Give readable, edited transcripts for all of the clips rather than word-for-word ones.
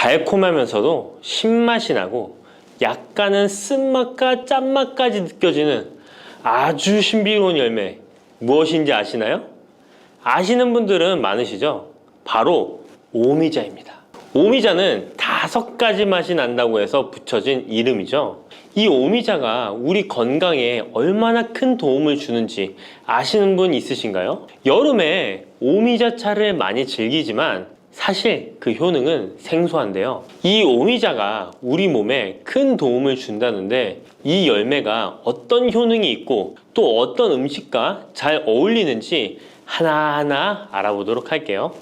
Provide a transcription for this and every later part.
달콤하면서도 신맛이 나고 약간은 쓴맛과 짠맛까지 느껴지는 아주 신비로운 열매, 무엇인지 아시나요? 아시는 분들은 많으시죠? 바로 오미자입니다. 오미자는 5가지 맛이 난다고 해서 붙여진 이름이죠. 이 오미자가 우리 건강에 얼마나 큰 도움을 주는지 아시는 분 있으신가요? 여름에 오미자차를 많이 즐기지만 사실 그 효능은 생소한데요. 이 오미자가 우리 몸에 큰 도움을 준다는데 이 열매가 어떤 효능이 있고 또 어떤 음식과 잘 어울리는지 하나하나 알아보도록 할게요.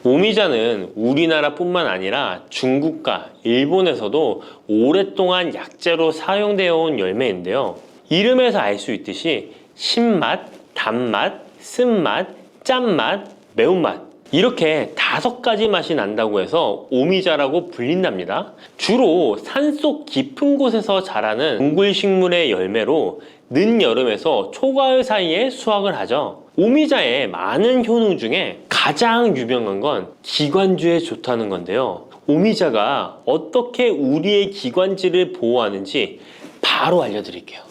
오미자는 우리나라뿐만 아니라 중국과 일본에서도 오랫동안 약재로 사용되어 온 열매인데요. 이름에서 알 수 있듯이 신맛, 단맛, 쓴맛, 짠맛, 매운맛 이렇게 5가지 맛이 난다고 해서 오미자라고 불린답니다. 주로 산속 깊은 곳에서 자라는 동굴식물의 열매로 늦여름에서 초가을 사이에 수확을 하죠. 오미자의 많은 효능 중에 가장 유명한 건 기관지에 좋다는 건데요. 오미자가 어떻게 우리의 기관지를 보호하는지 바로 알려드릴게요.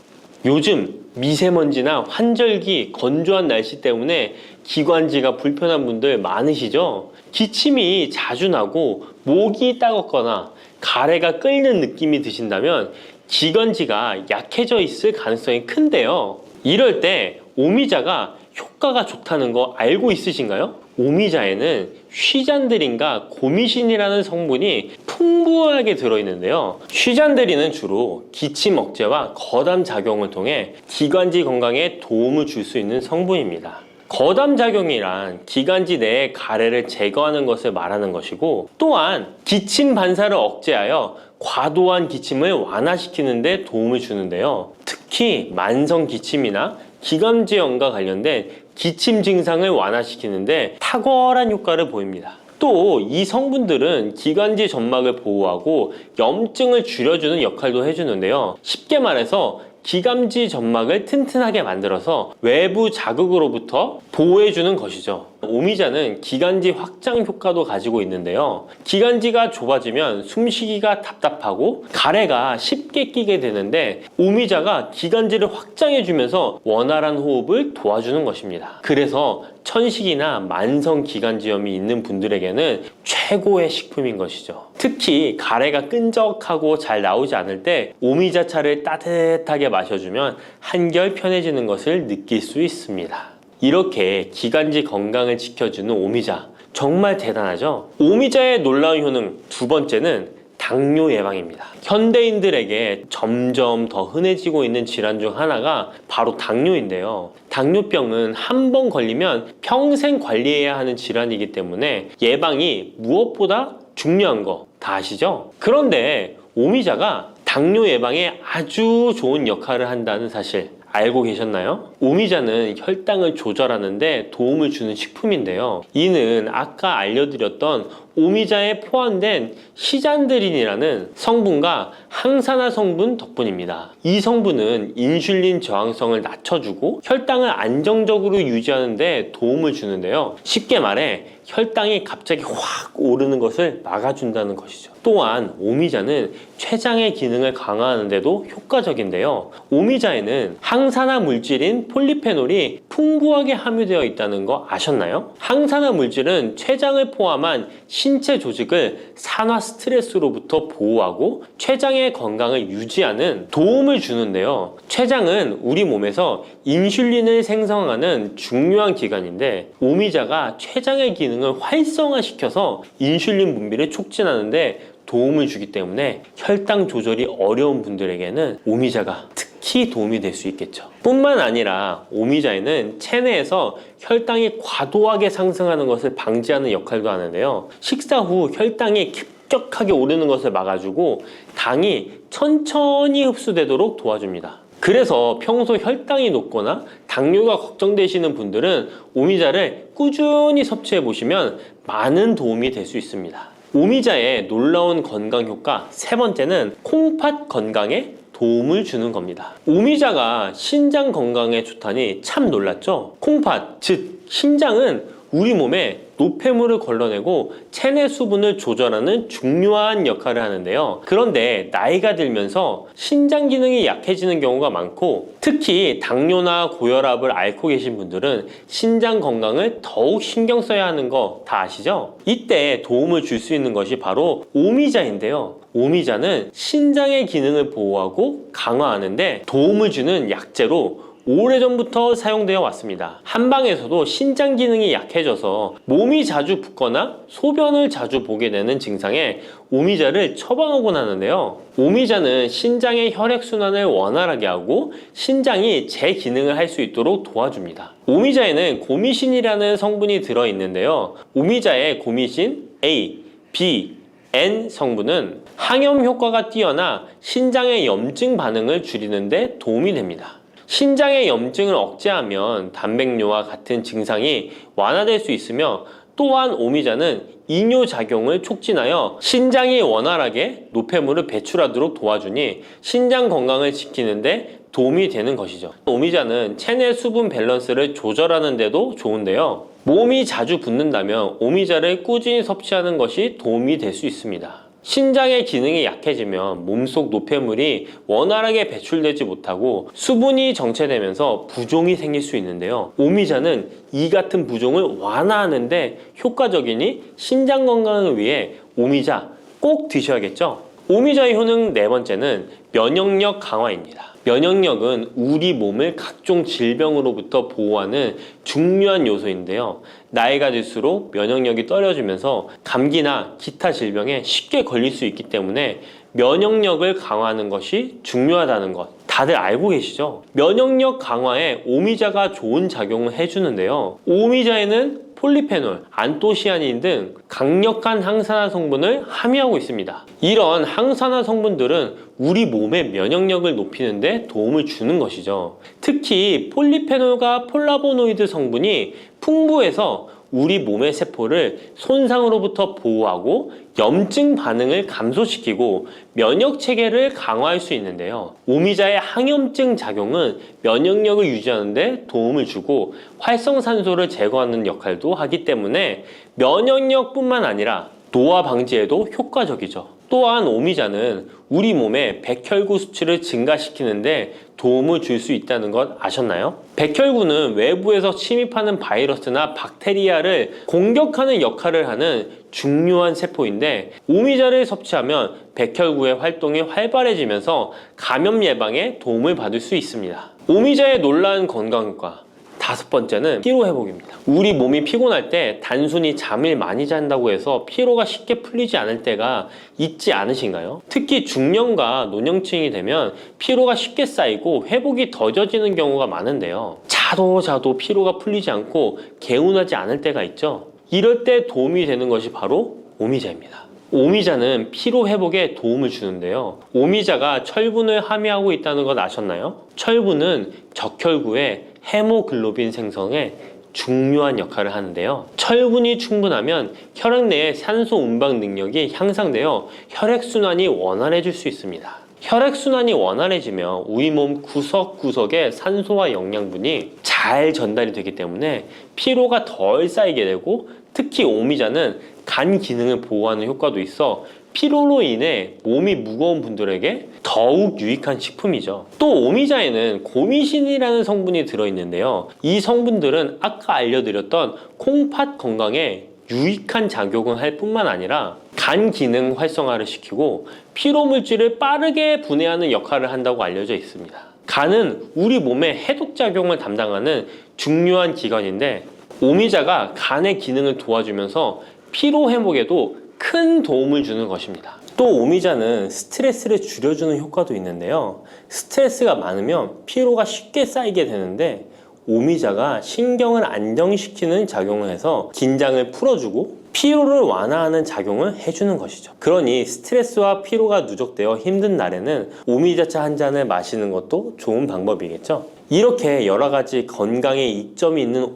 요즘 미세먼지나 환절기, 건조한 날씨 때문에 기관지가 불편한 분들 많으시죠? 기침이 자주 나고 목이 따갑거나 가래가 끓는 느낌이 드신다면 기관지가 약해져 있을 가능성이 큰데요. 이럴 때 오미자가 효과가 좋다는 거 알고 있으신가요? 오미자에는 쉬잔드린과 고미신이라는 성분이 풍부하게 들어있는데요. 쉬잔드린은 주로 기침 억제와 거담 작용을 통해 기관지 건강에 도움을 줄 수 있는 성분입니다. 거담 작용이란 기관지 내의 가래를 제거하는 것을 말하는 것이고, 또한 기침 반사를 억제하여 과도한 기침을 완화시키는 데 도움을 주는데요. 특히 만성 기침이나 기관지염과 관련된 기침 증상을 완화시키는데 탁월한 효과를 보입니다. 또 이 성분들은 기관지 점막을 보호하고 염증을 줄여주는 역할도 해주는데요. 쉽게 말해서 기관지 점막을 튼튼하게 만들어서 외부 자극으로부터 보호해주는 것이죠. 오미자는 기관지 확장 효과도 가지고 있는데요. 기관지가 좁아지면 숨쉬기가 답답하고 가래가 쉽게 끼게 되는데 오미자가 기관지를 확장해주면서 원활한 호흡을 도와주는 것입니다. 그래서 천식이나 만성 기관지염이 있는 분들에게는 최고의 식품인 것이죠. 특히 가래가 끈적하고 잘 나오지 않을 때 오미자차를 따뜻하게 마셔주면 한결 편해지는 것을 느낄 수 있습니다. 이렇게 기관지 건강을 지켜주는 오미자, 정말 대단하죠? 오미자의 놀라운 효능 2번째는 당뇨 예방입니다. 현대인들에게 점점 더 흔해지고 있는 질환 중 하나가 바로 당뇨인데요. 당뇨병은 한 번 걸리면 평생 관리해야 하는 질환이기 때문에 예방이 무엇보다 중요한 거 다 아시죠? 그런데 오미자가 당뇨 예방에 아주 좋은 역할을 한다는 사실 알고 계셨나요? 오미자는 혈당을 조절하는 데 도움을 주는 식품인데요. 이는 아까 알려드렸던 오미자에 포함된 시잔드린이라는 성분과 항산화 성분 덕분입니다. 이 성분은 인슐린 저항성을 낮춰주고 혈당을 안정적으로 유지하는 데 도움을 주는데요. 쉽게 말해 혈당이 갑자기 확 오르는 것을 막아준다는 것이죠. 또한 오미자는 췌장의 기능을 강화하는 데도 효과적인데요. 오미자에는 항산화 물질인 폴리페놀이 풍부하게 함유되어 있다는 거 아셨나요? 항산화 물질은 췌장을 포함한 신체 조직을 산화 스트레스로부터 보호하고 췌장의 건강을 유지하는 도움을 주는데요. 췌장은 우리 몸에서 인슐린을 생성하는 중요한 기관인데 오미자가 췌장의 기능을 활성화시켜서 인슐린 분비를 촉진하는데 도움을 주기 때문에 혈당 조절이 어려운 분들에게는 오미자가 특히 도움이 될 수 있겠죠. 뿐만 아니라 오미자에는 체내에서 혈당이 과도하게 상승하는 것을 방지하는 역할도 하는데요. 식사 후 혈당이 급격하게 오르는 것을 막아주고 당이 천천히 흡수되도록 도와줍니다. 그래서 평소 혈당이 높거나 당뇨가 걱정되시는 분들은 오미자를 꾸준히 섭취해 보시면 많은 도움이 될 수 있습니다. 오미자의 놀라운 건강 효과 3번째는 콩팥 건강에 도움을 주는 겁니다. 오미자가 신장 건강에 좋다니 참 놀랐죠? 콩팥, 즉 신장은 우리 몸에 노폐물을 걸러내고 체내 수분을 조절하는 중요한 역할을 하는데요. 그런데 나이가 들면서 신장 기능이 약해지는 경우가 많고, 특히 당뇨나 고혈압을 앓고 계신 분들은 신장 건강을 더욱 신경 써야 하는 거 다 아시죠? 이때 도움을 줄 수 있는 것이 바로 오미자인데요. 오미자는 신장의 기능을 보호하고 강화하는데 도움을 주는 약재로 오래전부터 사용되어 왔습니다. 한방에서도 신장 기능이 약해져서 몸이 자주 붓거나 소변을 자주 보게 되는 증상에 오미자를 처방하곤 하는데요. 오미자는 신장의 혈액순환을 원활하게 하고 신장이 재기능을 할 수 있도록 도와줍니다. 오미자에는 고미신이라는 성분이 들어있는데요. 오미자의 고미신 A, B, N 성분은 항염 효과가 뛰어나 신장의 염증 반응을 줄이는 데 도움이 됩니다. 신장의 염증을 억제하면 단백뇨와 같은 증상이 완화될 수 있으며, 또한 오미자는 이뇨작용을 촉진하여 신장이 원활하게 노폐물을 배출하도록 도와주니 신장 건강을 지키는데 도움이 되는 것이죠. 오미자는 체내 수분 밸런스를 조절하는 데도 좋은데요. 몸이 자주 붓는다면 오미자를 꾸준히 섭취하는 것이 도움이 될 수 있습니다. 신장의 기능이 약해지면 몸속 노폐물이 원활하게 배출되지 못하고 수분이 정체되면서 부종이 생길 수 있는데요. 오미자는 이 같은 부종을 완화하는데 효과적이니 신장 건강을 위해 오미자 꼭 드셔야겠죠. 오미자의 효능 네 번째는 면역력 강화입니다. 면역력은 우리 몸을 각종 질병으로부터 보호하는 중요한 요소인데요. 나이가 들수록 면역력이 떨어지면서 감기나 기타 질병에 쉽게 걸릴 수 있기 때문에 면역력을 강화하는 것이 중요하다는 것 다들 알고 계시죠? 면역력 강화에 오미자가 좋은 작용을 해주는데요. 오미자에는 폴리페놀, 안토시아닌 등 강력한 항산화 성분을 함유하고 있습니다. 이런 항산화 성분들은 우리 몸의 면역력을 높이는 데 도움을 주는 것이죠. 특히 폴리페놀과 폴라보노이드 성분이 풍부해서 우리 몸의 세포를 손상으로부터 보호하고 염증 반응을 감소시키고 면역 체계를 강화할 수 있는데요. 오미자의 항염증 작용은 면역력을 유지하는 데 도움을 주고 활성산소를 제거하는 역할도 하기 때문에 면역력뿐만 아니라 노화 방지에도 효과적이죠. 또한 오미자는 우리 몸의 백혈구 수치를 증가시키는데 도움을 줄 수 있다는 것 아셨나요? 백혈구는 외부에서 침입하는 바이러스나 박테리아를 공격하는 역할을 하는 중요한 세포인데, 오미자를 섭취하면 백혈구의 활동이 활발해지면서 감염 예방에 도움을 받을 수 있습니다. 오미자의 놀라운 건강효과 다섯 번째는 피로 회복입니다. 우리 몸이 피곤할 때 단순히 잠을 많이 잔다고 해서 피로가 쉽게 풀리지 않을 때가 있지 않으신가요? 특히 중년과 노년층이 되면 피로가 쉽게 쌓이고 회복이 더뎌지는 경우가 많은데요. 자도 피로가 풀리지 않고 개운하지 않을 때가 있죠. 이럴 때 도움이 되는 것이 바로 오미자입니다. 오미자는 피로 회복에 도움을 주는데요. 오미자가 철분을 함유하고 있다는 것 아셨나요? 철분은 적혈구의 헤모글로빈 생성에 중요한 역할을 하는데요. 철분이 충분하면 혈액 내의 산소 운반 능력이 향상되어 혈액순환이 원활해질 수 있습니다. 혈액순환이 원활해지면 우리 몸 구석구석에 산소와 영양분이 잘 전달이 되기 때문에 피로가 덜 쌓이게 되고, 특히 오미자는 간 기능을 보호하는 효과도 있어 피로로 인해 몸이 무거운 분들에게 더욱 유익한 식품이죠. 또 오미자에는 고미신이라는 성분이 들어있는데요. 이 성분들은 아까 알려드렸던 콩팥 건강에 유익한 작용을 할 뿐만 아니라 간 기능 활성화를 시키고 피로 물질을 빠르게 분해하는 역할을 한다고 알려져 있습니다. 간은 우리 몸의 해독 작용을 담당하는 중요한 기관인데, 오미자가 간의 기능을 도와주면서 피로 회복에도 큰 도움을 주는 것입니다. 또 오미자는 스트레스를 줄여주는 효과도 있는데요. 스트레스가 많으면 피로가 쉽게 쌓이게 되는데, 오미자가 신경을 안정시키는 작용을 해서 긴장을 풀어주고 피로를 완화하는 작용을 해주는 것이죠. 그러니 스트레스와 피로가 누적되어 힘든 날에는 오미자차 한 잔을 마시는 것도 좋은 방법이겠죠. 이렇게 여러 가지 건강에 이점이 있는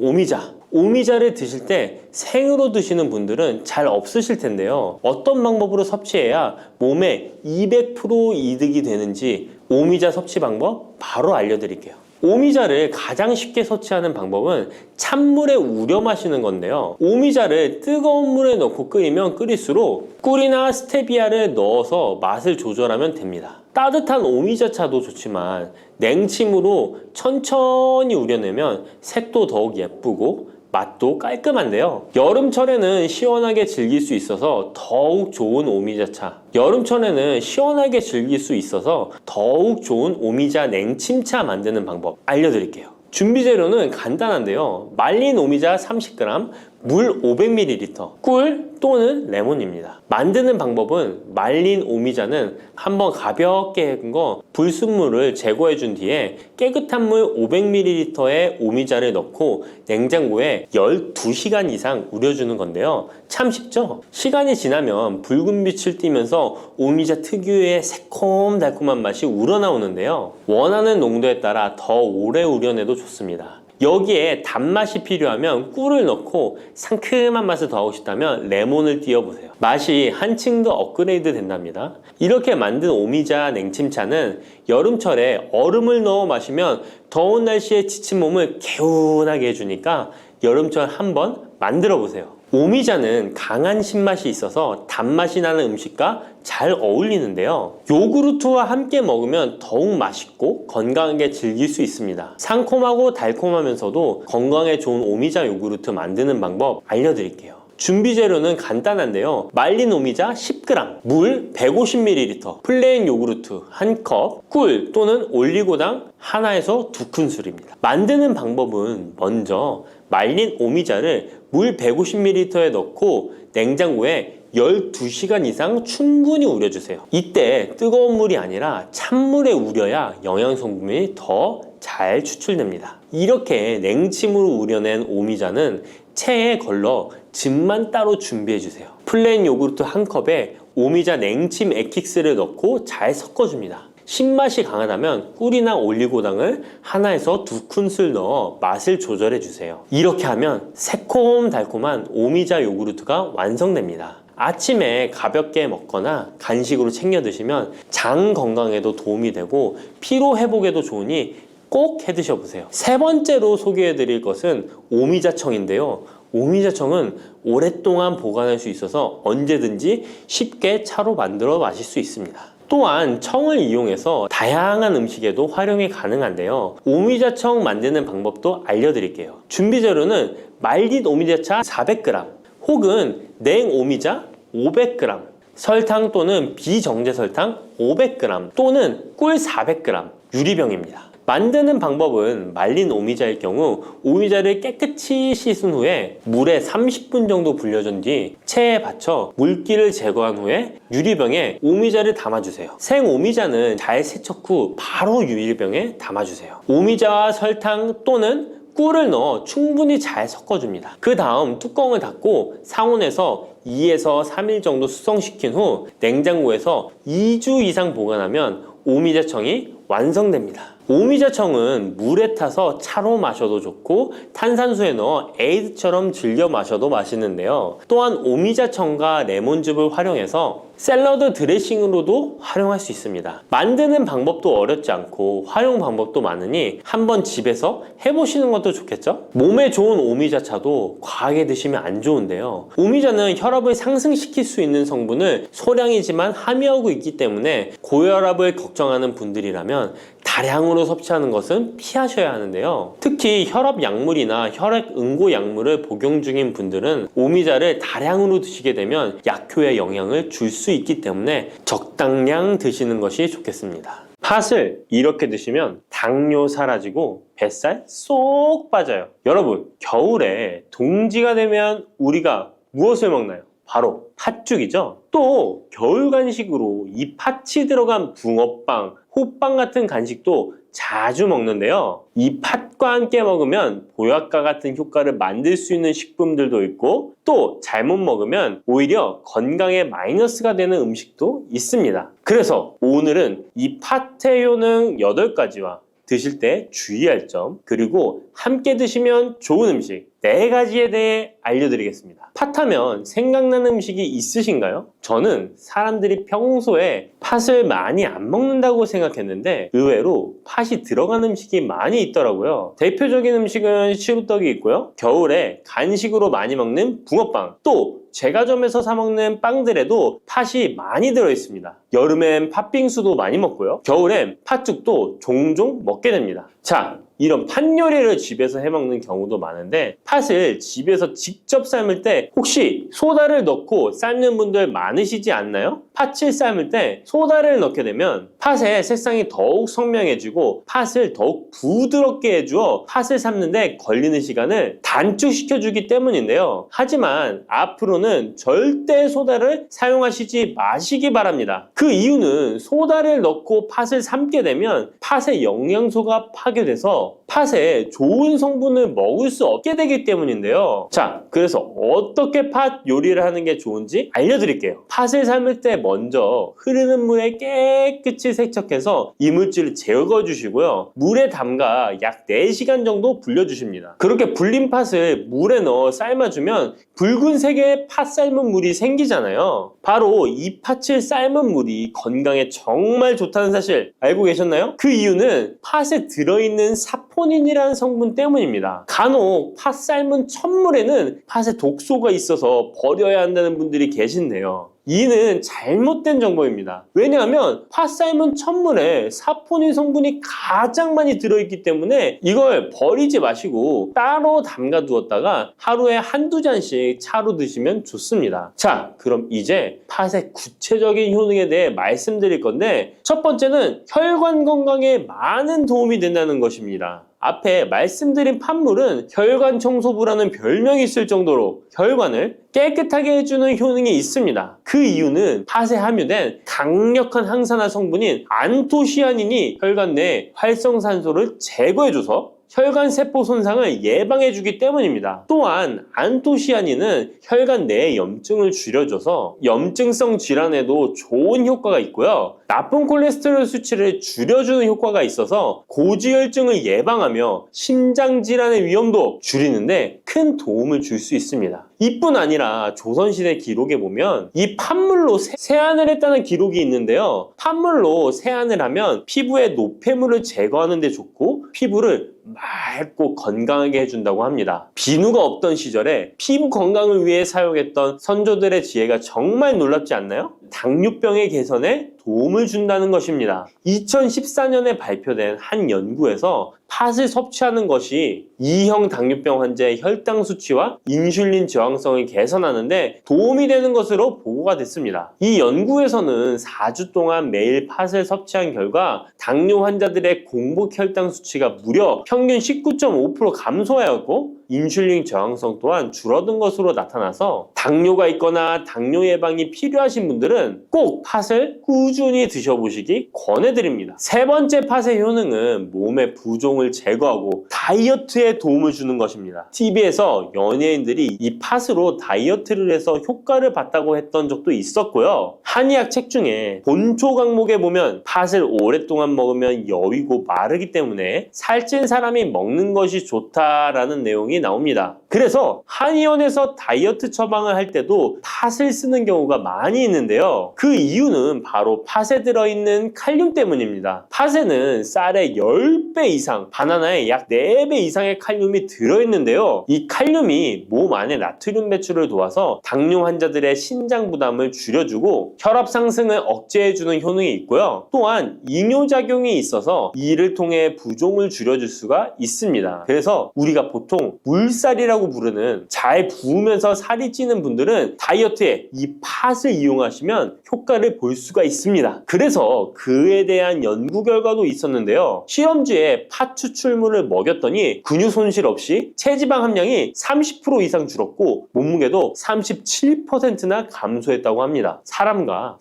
오미자를 드실 때 생으로 드시는 분들은 잘 없으실 텐데요. 어떤 방법으로 섭취해야 몸에 200% 이득이 되는지 오미자 섭취 방법 바로 알려드릴게요. 오미자를 가장 쉽게 섭취하는 방법은 찬물에 우려 마시는 건데요. 오미자를 뜨거운 물에 넣고 끓이면 끓일수록 꿀이나 스테비아를 넣어서 맛을 조절하면 됩니다. 따뜻한 오미자차도 좋지만 냉침으로 천천히 우려내면 색도 더욱 예쁘고 맛도 깔끔한데요. 여름철에는 시원하게 즐길 수 있어서 더욱 좋은 오미자차, 여름철에는 시원하게 즐길 수 있어서 더욱 좋은 오미자 냉침차 만드는 방법 알려드릴게요. 준비 재료는 간단한데요. 말린 오미자 30g, 물 500ml, 꿀 또는 레몬입니다. 만드는 방법은 말린 오미자는 한번 가볍게 헹군 거 불순물을 제거해 준 뒤에 깨끗한 물 500ml에 오미자를 넣고 냉장고에 12시간 이상 우려주는 건데요. 참 쉽죠? 시간이 지나면 붉은 빛을 띠면서 오미자 특유의 새콤달콤한 맛이 우러나오는데요. 원하는 농도에 따라 더 오래 우려내도 좋습니다. 여기에 단맛이 필요하면 꿀을 넣고 상큼한 맛을 더하고 싶다면 레몬을 띄워보세요. 맛이 한층 더 업그레이드 된답니다. 이렇게 만든 오미자 냉침차는 여름철에 얼음을 넣어 마시면 더운 날씨에 지친 몸을 개운하게 해주니까 여름철 한번 만들어 보세요. 오미자는 강한 신맛이 있어서 단맛이 나는 음식과 잘 어울리는데요. 요구르트와 함께 먹으면 더욱 맛있고 건강하게 즐길 수 있습니다. 상콤하고 달콤하면서도 건강에 좋은 오미자 요구르트 만드는 방법 알려드릴게요. 준비 재료는 간단한데요. 말린 오미자 10g, 물 150ml, 플레인 요구르트 1컵, 꿀 또는 올리고당 하나에서 2큰술입니다. 만드는 방법은 먼저 말린 오미자를 물 150ml에 넣고 냉장고에 12시간 이상 충분히 우려주세요. 이때 뜨거운 물이 아니라 찬물에 우려야 영양성분이 더 잘 추출됩니다. 이렇게 냉침으로 우려낸 오미자는 체에 걸러 즙만 따로 준비해주세요. 플레인 요구르트 1컵에 오미자 냉침 액기스를 넣고 잘 섞어줍니다. 신맛이 강하다면 꿀이나 올리고당을 하나에서 2큰술 넣어 맛을 조절해 주세요. 이렇게 하면 새콤달콤한 오미자 요구르트가 완성됩니다. 아침에 가볍게 먹거나 간식으로 챙겨 드시면 장 건강에도 도움이 되고 피로 회복에도 좋으니 꼭 해 드셔보세요. 세 번째로 소개해 드릴 것은 오미자청인데요. 오미자청은 오랫동안 보관할 수 있어서 언제든지 쉽게 차로 만들어 마실 수 있습니다. 또한 청을 이용해서 다양한 음식에도 활용이 가능한데요. 오미자청 만드는 방법도 알려드릴게요. 준비 재료는 말린 오미자차 400g 혹은 냉 오미자 500g, 설탕 또는 비정제 설탕 500g 또는 꿀 400g, 유리병입니다. 만드는 방법은 말린 오미자일 경우 오미자를 깨끗이 씻은 후에 물에 30분 정도 불려준 뒤 체에 받쳐 물기를 제거한 후에 유리병에 오미자를 담아주세요. 생 오미자는 잘 세척 후 바로 유리병에 담아주세요. 오미자와 설탕 또는 꿀을 넣어 충분히 잘 섞어줍니다. 그 다음 뚜껑을 닫고 상온에서 2에서 3일 정도 숙성시킨 후 냉장고에서 2주 이상 보관하면 오미자청이 완성됩니다. 오미자청은 물에 타서 차로 마셔도 좋고 탄산수에 넣어 에이드처럼 즐겨 마셔도 맛있는데요. 또한 오미자청과 레몬즙을 활용해서 샐러드 드레싱으로도 활용할 수 있습니다. 만드는 방법도 어렵지 않고 활용 방법도 많으니 한번 집에서 해보시는 것도 좋겠죠? 몸에 좋은 오미자차도 과하게 드시면 안 좋은데요. 오미자는 혈압을 상승시킬 수 있는 성분을 소량이지만 함유하고 있기 때문에 고혈압을 걱정하는 분들이라면 다량으로 섭취하는 것은 피하셔야 하는데요. 특히 혈압 약물이나 혈액 응고 약물을 복용 중인 분들은 오미자를 다량으로 드시게 되면 약효에 영향을 줄 수 있기 때문에 적당량 드시는 것이 좋겠습니다. 팥을 이렇게 드시면 당뇨 사라지고 뱃살 쏙 빠져요. 여러분, 겨울에 동지가 되면 우리가 무엇을 먹나요? 바로 팥죽이죠. 또 겨울 간식으로 이 팥이 들어간 붕어빵, 호빵 같은 간식도 자주 먹는데요. 이 팥과 함께 먹으면 보약과 같은 효과를 만들 수 있는 식품들도 있고 또 잘못 먹으면 오히려 건강에 마이너스가 되는 음식도 있습니다. 그래서 오늘은 이 팥의 효능 8가지와 드실 때 주의할 점, 그리고 함께 드시면 좋은 음식 4가지에 대해 알려드리겠습니다. 팥하면 생각나는 음식이 있으신가요? 저는 사람들이 평소에 팥을 많이 안 먹는다고 생각했는데 의외로 팥이 들어간 음식이 많이 있더라고요. 대표적인 음식은 시루떡이 있고요. 겨울에 간식으로 많이 먹는 붕어빵, 또 제과점에서 사 먹는 빵들에도 팥이 많이 들어있습니다. 여름엔 팥빙수도 많이 먹고요. 겨울엔 팥죽도 종종 먹게 됩니다. 자, 이런 팥 요리를 집에서 해먹는 경우도 많은데 팥을 집에서 직접 삶을 때 혹시 소다를 넣고 삶는 분들 많으시지 않나요? 팥을 삶을 때 소다를 넣게 되면 팥의 색상이 더욱 선명해지고 팥을 더욱 부드럽게 해주어 팥을 삶는데 걸리는 시간을 단축시켜주기 때문인데요. 하지만 앞으로는 절대 소다를 사용하시지 마시기 바랍니다. 그 이유는 소다를 넣고 팥을 삶게 되면 팥의 영양소가 파괴돼서 팥에 좋은 성분을 먹을 수 없게 되기 때문인데요. 자, 그래서 어떻게 팥 요리를 하는 게 좋은지 알려드릴게요. 팥을 삶을 때 먼저 흐르는 물에 깨끗이 세척해서 이물질을 제거해 주시고요. 물에 담가 약 4시간 정도 불려주십니다. 그렇게 불린 팥을 물에 넣어 삶아주면 붉은색의 팥 삶은 물이 생기잖아요. 바로 이 팥을 삶은 물이 건강에 정말 좋다는 사실 알고 계셨나요? 그 이유는 팥에 들어있는 사포닌이라는 성분 때문입니다. 간혹 팥 삶은 첫물에는 팥에 독소가 있어서 버려야 한다는 분들이 계신데요. 이는 잘못된 정보입니다. 왜냐하면 팥 삶은 첫물에 사포닌 성분이 가장 많이 들어있기 때문에 이걸 버리지 마시고 따로 담가 두었다가 하루에 한두 잔씩 차로 드시면 좋습니다. 자, 그럼 이제 팥의 구체적인 효능에 대해 말씀드릴 건데 첫 번째는 혈관 건강에 많은 도움이 된다는 것입니다. 앞에 말씀드린 팥물은 혈관 청소부라는 별명이 있을 정도로 혈관을 깨끗하게 해주는 효능이 있습니다. 그 이유는 팥에 함유된 강력한 항산화 성분인 안토시아닌이 혈관 내 활성산소를 제거해줘서 혈관 세포 손상을 예방해주기 때문입니다. 또한 안토시아닌은 혈관 내의 염증을 줄여줘서 염증성 질환에도 좋은 효과가 있고요. 나쁜 콜레스테롤 수치를 줄여주는 효과가 있어서 고지혈증을 예방하며 심장질환의 위험도 줄이는데 큰 도움을 줄 수 있습니다. 이뿐 아니라 조선시대 기록에 보면 이 팥물로 세안을 했다는 기록이 있는데요. 팥물로 세안을 하면 피부의 노폐물을 제거하는 데 좋고 피부를 맑고 건강하게 해준다고 합니다. 비누가 없던 시절에 피부 건강을 위해 사용했던 선조들의 지혜가 정말 놀랍지 않나요? 당뇨병의 개선에 도움을 준다는 것입니다. 2014년에 발표된 한 연구에서 팥을 섭취하는 것이 2형 당뇨병 환자의 혈당 수치와 인슐린 저항성을 개선하는데 도움이 되는 것으로 보고가 됐습니다. 이 연구에서는 4주 동안 매일 팥을 섭취한 결과 당뇨 환자들의 공복 혈당 수치가 무려 평균 19.5% 감소하였고 인슐린 저항성 또한 줄어든 것으로 나타나서 당뇨가 있거나 당뇨 예방이 필요하신 분들은 꼭 팥을 꾸준히 드셔보시기 권해드립니다. 세 번째 팥의 효능은 몸의 부종을 제거하고 다이어트에 도움을 주는 것입니다. TV에서 연예인들이 이 팥으로 다이어트를 해서 효과를 봤다고 했던 적도 있었고요. 한의학 책 중에 본초 강목에 보면 팥을 오랫동안 먹으면 여위고 마르기 때문에 살찐 사람이 먹는 것이 좋다라는 내용이 나옵니다. 그래서 한의원에서 다이어트 처방을 할 때도 팥을 쓰는 경우가 많이 있는데요. 그 이유는 바로 팥에 들어있는 칼륨 때문입니다. 팥에는 쌀의 10배 이상, 바나나에 약 4배 이상의 칼륨이 들어있는데요. 이 칼륨이 몸 안에 나트륨 배출을 도와서 당뇨 환자들의 신장 부담을 줄여주고 혈압 상승을 억제해주는 효능이 있고요. 또한 이뇨작용이 있어서 이를 통해 부종을 줄여줄 수가 있습니다. 그래서 우리가 보통 물살이라고 부르는 잘 부으면서 살이 찌는 분들은 다이어트에 이 팥을 이용하시면 효과를 볼 수가 있습니다. 그래서 그에 대한 연구 결과도 있었는데요. 실험주에 팥 추출물을 먹였더니 근육 손실 없이 체지방 함량이 30% 이상 줄었고 몸무게도 37%나 감소했다고 합니다. 사람과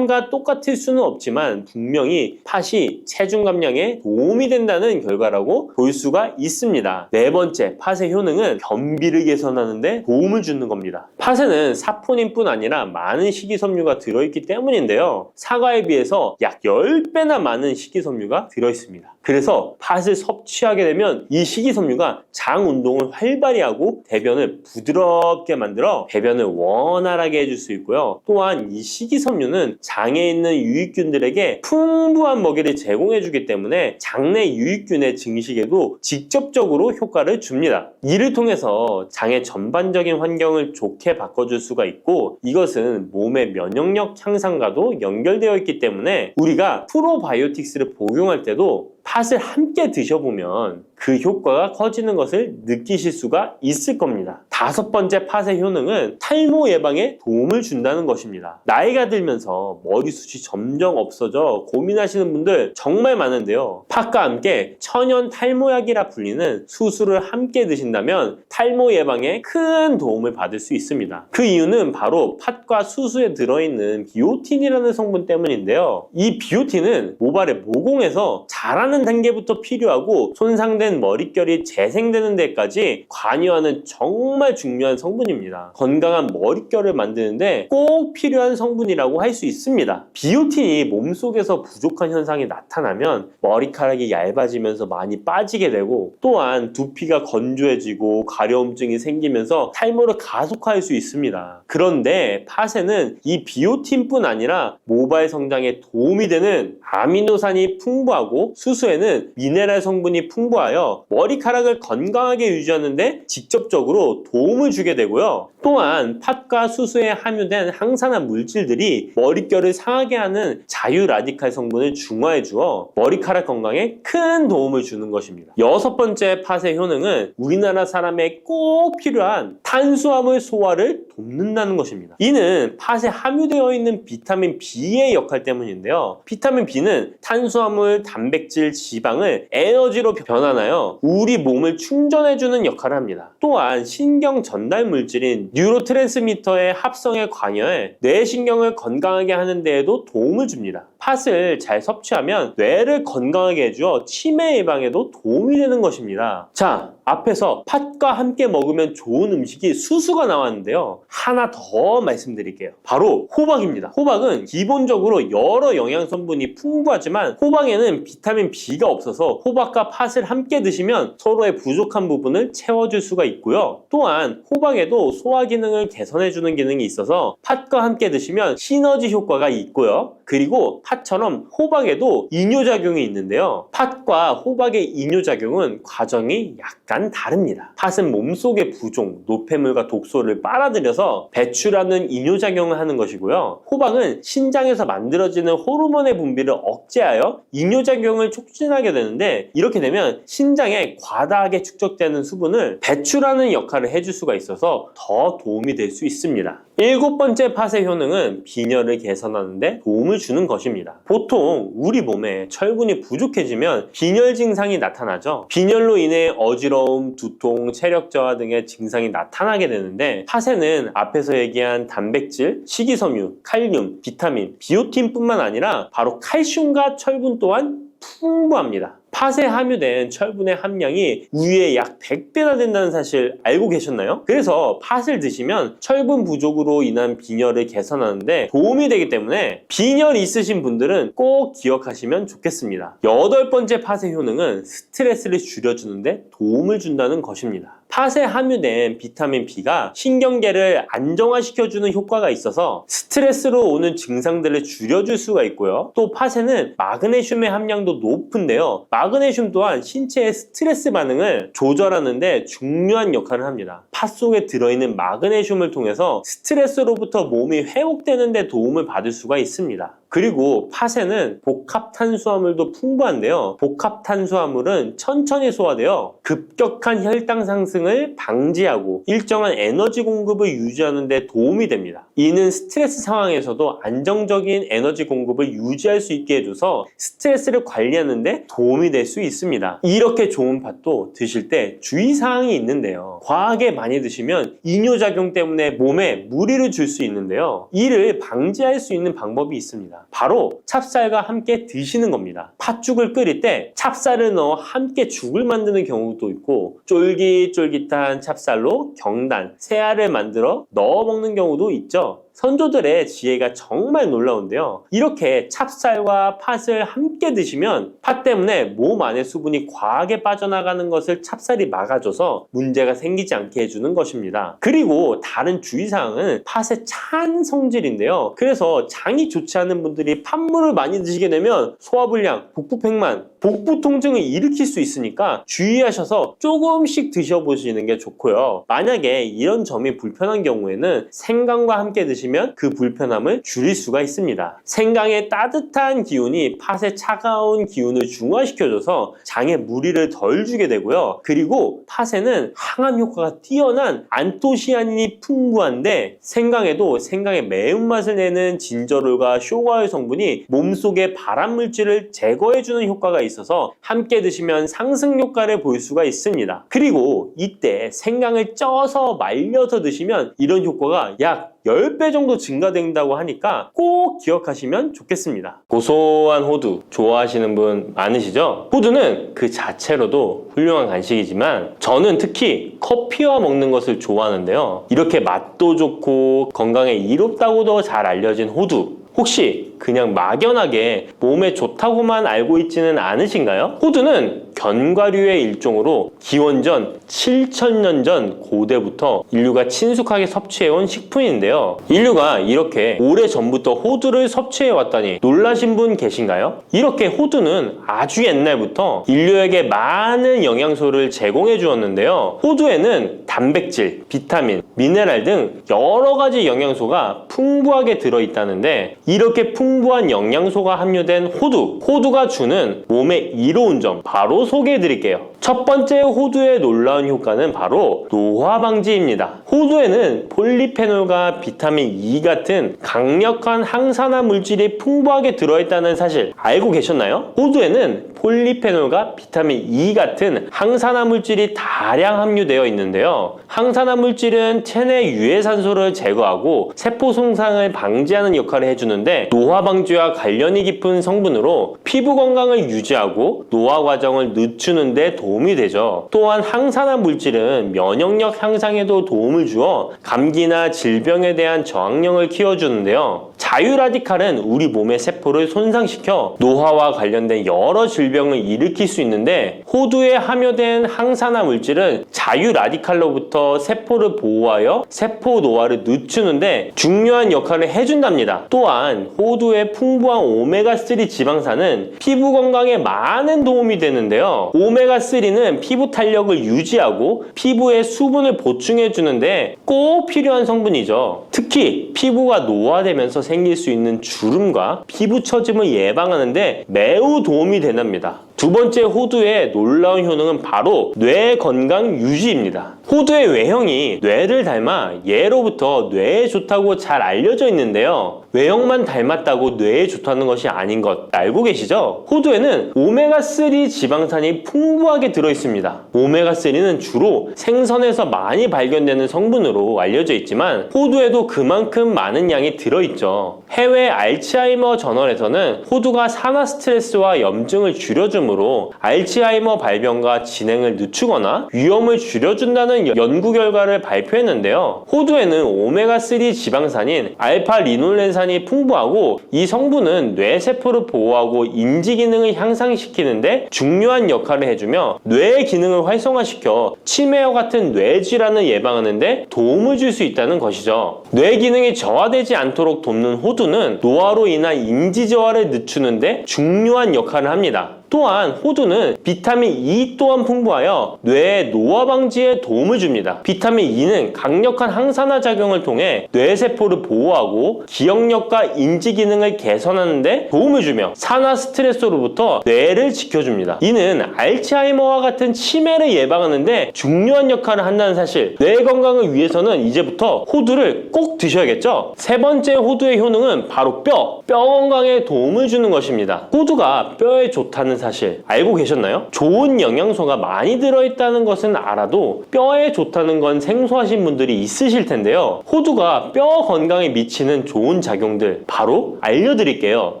똑같을 수는 없지만 분명히 팥이 체중 감량에 도움이 된다는 결과라고 볼 수가 있습니다. 네 번째, 팥의 효능은 변비를 개선하는 데 도움을 주는 겁니다. 팥에는 사포닌뿐 아니라 많은 식이섬유가 들어있기 때문인데요. 사과에 비해서 약 10배나 많은 식이섬유가 들어있습니다. 그래서 팥을 섭취하게 되면 이 식이섬유가 장 운동을 활발히 하고 대변을 부드럽게 만들어 배변을 원활하게 해줄 수 있고요. 또한 이 식이섬유는 장에 있는 유익균들에게 풍부한 먹이를 제공해주기 때문에 장내 유익균의 증식에도 직접적으로 효과를 줍니다. 이를 통해서 장의 전반적인 환경을 좋게 바꿔줄 수가 있고, 이것은 몸의 면역력 향상과도 연결되어 있기 때문에 우리가 프로바이오틱스를 복용할 때도 팥을 함께 드셔보면 그 효과가 커지는 것을 느끼실 수가 있을 겁니다. 5번째 팥의 효능은 탈모 예방에 도움을 준다는 것입니다. 나이가 들면서 머리숱이 점점 없어져 고민하시는 분들 정말 많은데요. 팥과 함께 천연 탈모약이라 불리는 수수를 함께 드신다면 탈모 예방에 큰 도움을 받을 수 있습니다. 그 이유는 바로 팥과 수수에 들어있는 비오틴이라는 성분 때문인데요. 이 비오틴은 모발의 모공에서 자라는 단계부터 필요하고 손상된 머릿결이 재생되는 데까지 관여하는 정말 중요한 성분입니다. 건강한 머릿결을 만드는데 꼭 필요한 성분이라고 할 수 있습니다. 비오틴이 몸속에서 부족한 현상이 나타나면 머리카락이 얇아지면서 많이 빠지게 되고, 또한 두피가 건조해지고 가려움증이 생기면서 탈모를 가속화할 수 있습니다. 그런데 팥에는 이 비오틴뿐 아니라 모발 성장에 도움이 되는 아미노산이 풍부하고 수수에는 미네랄 성분이 풍부하여 머리카락을 건강하게 유지하는데 직접적으로 도움을 주게 되고요. 또한 팥과 수수에 함유된 항산화 물질들이 머릿결을 상하게 하는 자유 라디칼 성분을 중화해 주어 머리카락 건강에 큰 도움을 주는 것입니다. 6번째 팥의 효능은 우리나라 사람에 꼭 필요한 탄수화물 소화를 돕는다는 것입니다. 이는 팥에 함유되어 있는 비타민 B의 역할 때문인데요. 비타민 B는 탄수화물, 단백질, 지방을 에너지로 변환하여 우리 몸을 충전해주는 역할을 합니다. 또한 신경 전달 물질인 뉴로트랜스미터의 합성에 관여해 뇌신경을 건강하게 하는 데에도 도움을 줍니다. 팥을 잘 섭취하면 뇌를 건강하게 해주어 치매 예방에도 도움이 되는 것입니다. 자, 앞에서 팥과 함께 먹으면 좋은 음식이 수수가 나왔는데요. 하나 더 말씀드릴게요. 바로 호박입니다. 호박은 기본적으로 여러 영양 성분이 풍부하지만 호박에는 비타민 B가 없어서 호박과 팥을 함께 드시면 서로의 부족한 부분을 채워줄 수가 있고요. 또한 호박에도 소화 기능을 개선해주는 기능이 있어서 팥과 함께 드시면 시너지 효과가 있고요. 그리고 팥처럼 호박에도 이뇨작용이 있는데요. 팥과 호박의 이뇨작용은 과정이 약간 다릅니다. 팥은 몸속의 부종, 노폐물과 독소를 빨아들여서 배출하는 이뇨작용을 하는 것이고요. 호박은 신장에서 만들어지는 호르몬의 분비를 억제하여 이뇨작용을 촉진하게 되는데, 이렇게 되면 신장에 과다하게 축적되는 수분을 배출하는 역할을 해줄 수가 있어서 더 도움이 될 수 있습니다. 7번째 팥의 효능은 빈혈을 개선하는 데 도움을 주는 것입니다. 보통 우리 몸에 철분이 부족해지면 빈혈 증상이 나타나죠. 빈혈로 인해 어지러움, 두통, 체력 저하 등의 증상이 나타나게 되는데, 팥에는 앞에서 얘기한 단백질, 식이섬유, 칼륨, 비타민, 비오틴뿐만 아니라 바로 칼슘과 철분 또한 풍부합니다. 팥에 함유된 철분의 함량이 우유의 약 100배나 된다는 사실 알고 계셨나요? 그래서 팥을 드시면 철분 부족으로 인한 빈혈을 개선하는데 도움이 되기 때문에 빈혈이 있으신 분들은 꼭 기억하시면 좋겠습니다. 8번째 팥의 효능은 스트레스를 줄여주는데 도움을 준다는 것입니다. 팥에 함유된 비타민 B가 신경계를 안정화시켜주는 효과가 있어서 스트레스로 오는 증상들을 줄여줄 수가 있고요. 또 팥에는 마그네슘의 함량도 높은데요. 마그네슘 또한 신체의 스트레스 반응을 조절하는데 중요한 역할을 합니다. 팥 속에 들어있는 마그네슘을 통해서 스트레스로부터 몸이 회복되는 데 도움을 받을 수가 있습니다. 그리고 팥에는 복합 탄수화물도 풍부한데요. 복합 탄수화물은 천천히 소화되어 급격한 혈당 상승을 방지하고 일정한 에너지 공급을 유지하는 데 도움이 됩니다. 이는 스트레스 상황에서도 안정적인 에너지 공급을 유지할 수 있게 해줘서 스트레스를 관리하는 데 도움이 될 수 있습니다. 이렇게 좋은 팥도 드실 때 주의사항이 있는데요. 과하게 많이 드시면 이뇨작용 때문에 몸에 무리를 줄 수 있는데요. 이를 방지할 수 있는 방법이 있습니다. 바로 찹쌀과 함께 드시는 겁니다. 팥죽을 끓일 때 찹쌀을 넣어 함께 죽을 만드는 경우도 있고, 쫄깃쫄깃한 찹쌀로 경단, 새알을 만들어 넣어 먹는 경우도 있죠. 선조들의 지혜가 정말 놀라운데요. 이렇게 찹쌀과 팥을 함께 드시면 팥 때문에 몸 안에 수분이 과하게 빠져나가는 것을 찹쌀이 막아줘서 문제가 생기지 않게 해주는 것입니다. 그리고 다른 주의사항은 팥의 찬 성질인데요. 그래서 장이 좋지 않은 분들이 팥물을 많이 드시게 되면 소화불량, 복부팽만, 복부 통증을 일으킬 수 있으니까 주의하셔서 조금씩 드셔보시는 게 좋고요. 만약에 이런 점이 불편한 경우에는 생강과 함께 드시면 그 불편함을 줄일 수가 있습니다. 생강의 따뜻한 기운이 팥의 차가운 기운을 중화시켜줘서 장에 무리를 덜 주게 되고요. 그리고 팥에는 항암 효과가 뛰어난 안토시아닌이 풍부한데 생강에도 생강의 매운맛을 내는 진저롤과 쇼가올 성분이 몸속의 발암물질을 제거해주는 효과가 있어서 함께 드시면 상승 효과를 볼 수가 있습니다. 그리고 이때 생강을 쪄서 말려서 드시면 이런 효과가 약 10배 정도 증가된다고 하니까 꼭 기억하시면 좋겠습니다. 고소한 호두 좋아하시는 분 많으시죠? 호두는 그 자체로도 훌륭한 간식이지만 저는 특히 커피와 먹는 것을 좋아하는데요. 이렇게 맛도 좋고 건강에 이롭다고도 잘 알려진 호두, 혹시 그냥 막연하게 몸에 좋다고만 알고 있지는 않으신가요? 호두는 견과류의 일종으로 기원전 7,000년 전 고대부터 인류가 친숙하게 섭취해온 식품인데요. 인류가 이렇게 오래전부터 호두를 섭취해왔다니 놀라신 분 계신가요? 이렇게 호두는 아주 옛날부터 인류에게 많은 영양소를 제공해 주었는데요. 호두에는 단백질, 비타민, 미네랄 등 여러 가지 영양소가 풍부하게 들어있다는데 이렇게 풍부한 영양소가 함유된 호두가 주는 몸에 이로운 점 바로 소개해 드릴게요. 첫 번째 호두의 놀라운 효과는 바로 노화 방지입니다. 호두에는 폴리페놀과 비타민 E 같은 강력한 항산화 물질이 풍부하게 들어있다는 사실 알고 계셨나요? 호두에는 폴리페놀과 비타민 E 같은 항산화 물질이 다량 함유되어 있는데요. 항산화 물질은 체내 유해산소를 제거하고 세포 손상을 방지하는 역할을 해주는데 노화 방지와 관련이 깊은 성분으로 피부 건강을 유지하고 노화 과정을 늦추는 데 도움이 되죠. 또한 항산화 물질은 면역력 향상에도 도움을 주어 감기나 질병에 대한 저항력을 키워주는데요. 자유라디칼은 우리 몸의 세포를 손상시켜 노화와 관련된 여러 질병을 일으킬 수 있는데 호두에 함유된 항산화 물질은 자유라디칼로부터 세포를 보호하여 세포 노화를 늦추는데 중요한 역할을 해준답니다. 또한 호두의 풍부한 오메가3 지방산은 피부 건강에 많은 도움이 되는데요. 오메가3는 피부 탄력을 유지하고 피부에 수분을 보충해 주는데 꼭 필요한 성분이죠. 특히 피부가 노화되면서 생길 수 있는 주름과 피부 처짐을 예방하는데 매우 도움이 된답니다. 두 번째 호두의 놀라운 효능은 바로 뇌 건강 유지입니다. 호두의 외형이 뇌를 닮아 예로부터 뇌에 좋다고 잘 알려져 있는데요. 외형만 닮았다고 뇌에 좋다는 것이 아닌 것 알고 계시죠? 호두에는 오메가3 지방산이 풍부하게 들어있습니다. 오메가3는 주로 생선에서 많이 발견되는 성분으로 알려져 있지만 호두에도 그만큼 많은 양이 들어있죠. 해외 알츠하이머 저널에서는 호두가 산화 스트레스와 염증을 줄여주므로 알츠하이머 발병과 진행을 늦추거나 위험을 줄여준다는 연구 결과를 발표했는데요. 호두에는 오메가3 지방산인 알파-리놀렌산이 풍부하고 이 성분은 뇌세포를 보호하고 인지 기능을 향상시키는데 중요한 역할을 해주며 뇌의 기능을 활성화시켜 치매와 같은 뇌질환을 예방하는데 도움을 줄 수 있다는 것이죠. 뇌 기능이 저하되지 않도록 돕는 호두는 노화로 인한 인지 저하를 늦추는데 중요한 역할을 합니다. 또한 호두는 비타민 E 또한 풍부하여 뇌의 노화 방지에 도움을 줍니다. 비타민 E는 강력한 항산화 작용을 통해 뇌세포를 보호하고 기억력과 인지 기능을 개선하는 데 도움을 주며 산화 스트레스로부터 뇌를 지켜줍니다. 이는 알츠하이머와 같은 치매를 예방하는 데 중요한 역할을 한다는 사실, 뇌 건강을 위해서는 이제부터 호두를 꼭 드셔야겠죠? 세 번째 호두의 효능은 바로 뼈 건강에 도움을 주는 것입니다. 호두가 뼈에 좋다는 사실 알고 계셨나요? 좋은 영양소가 많이 들어있다는 것은 알아도 뼈에 좋다는 건 생소하신 분들이 있으실 텐데요. 호두가 뼈 건강에 미치는 좋은 작용들 바로 알려드릴게요.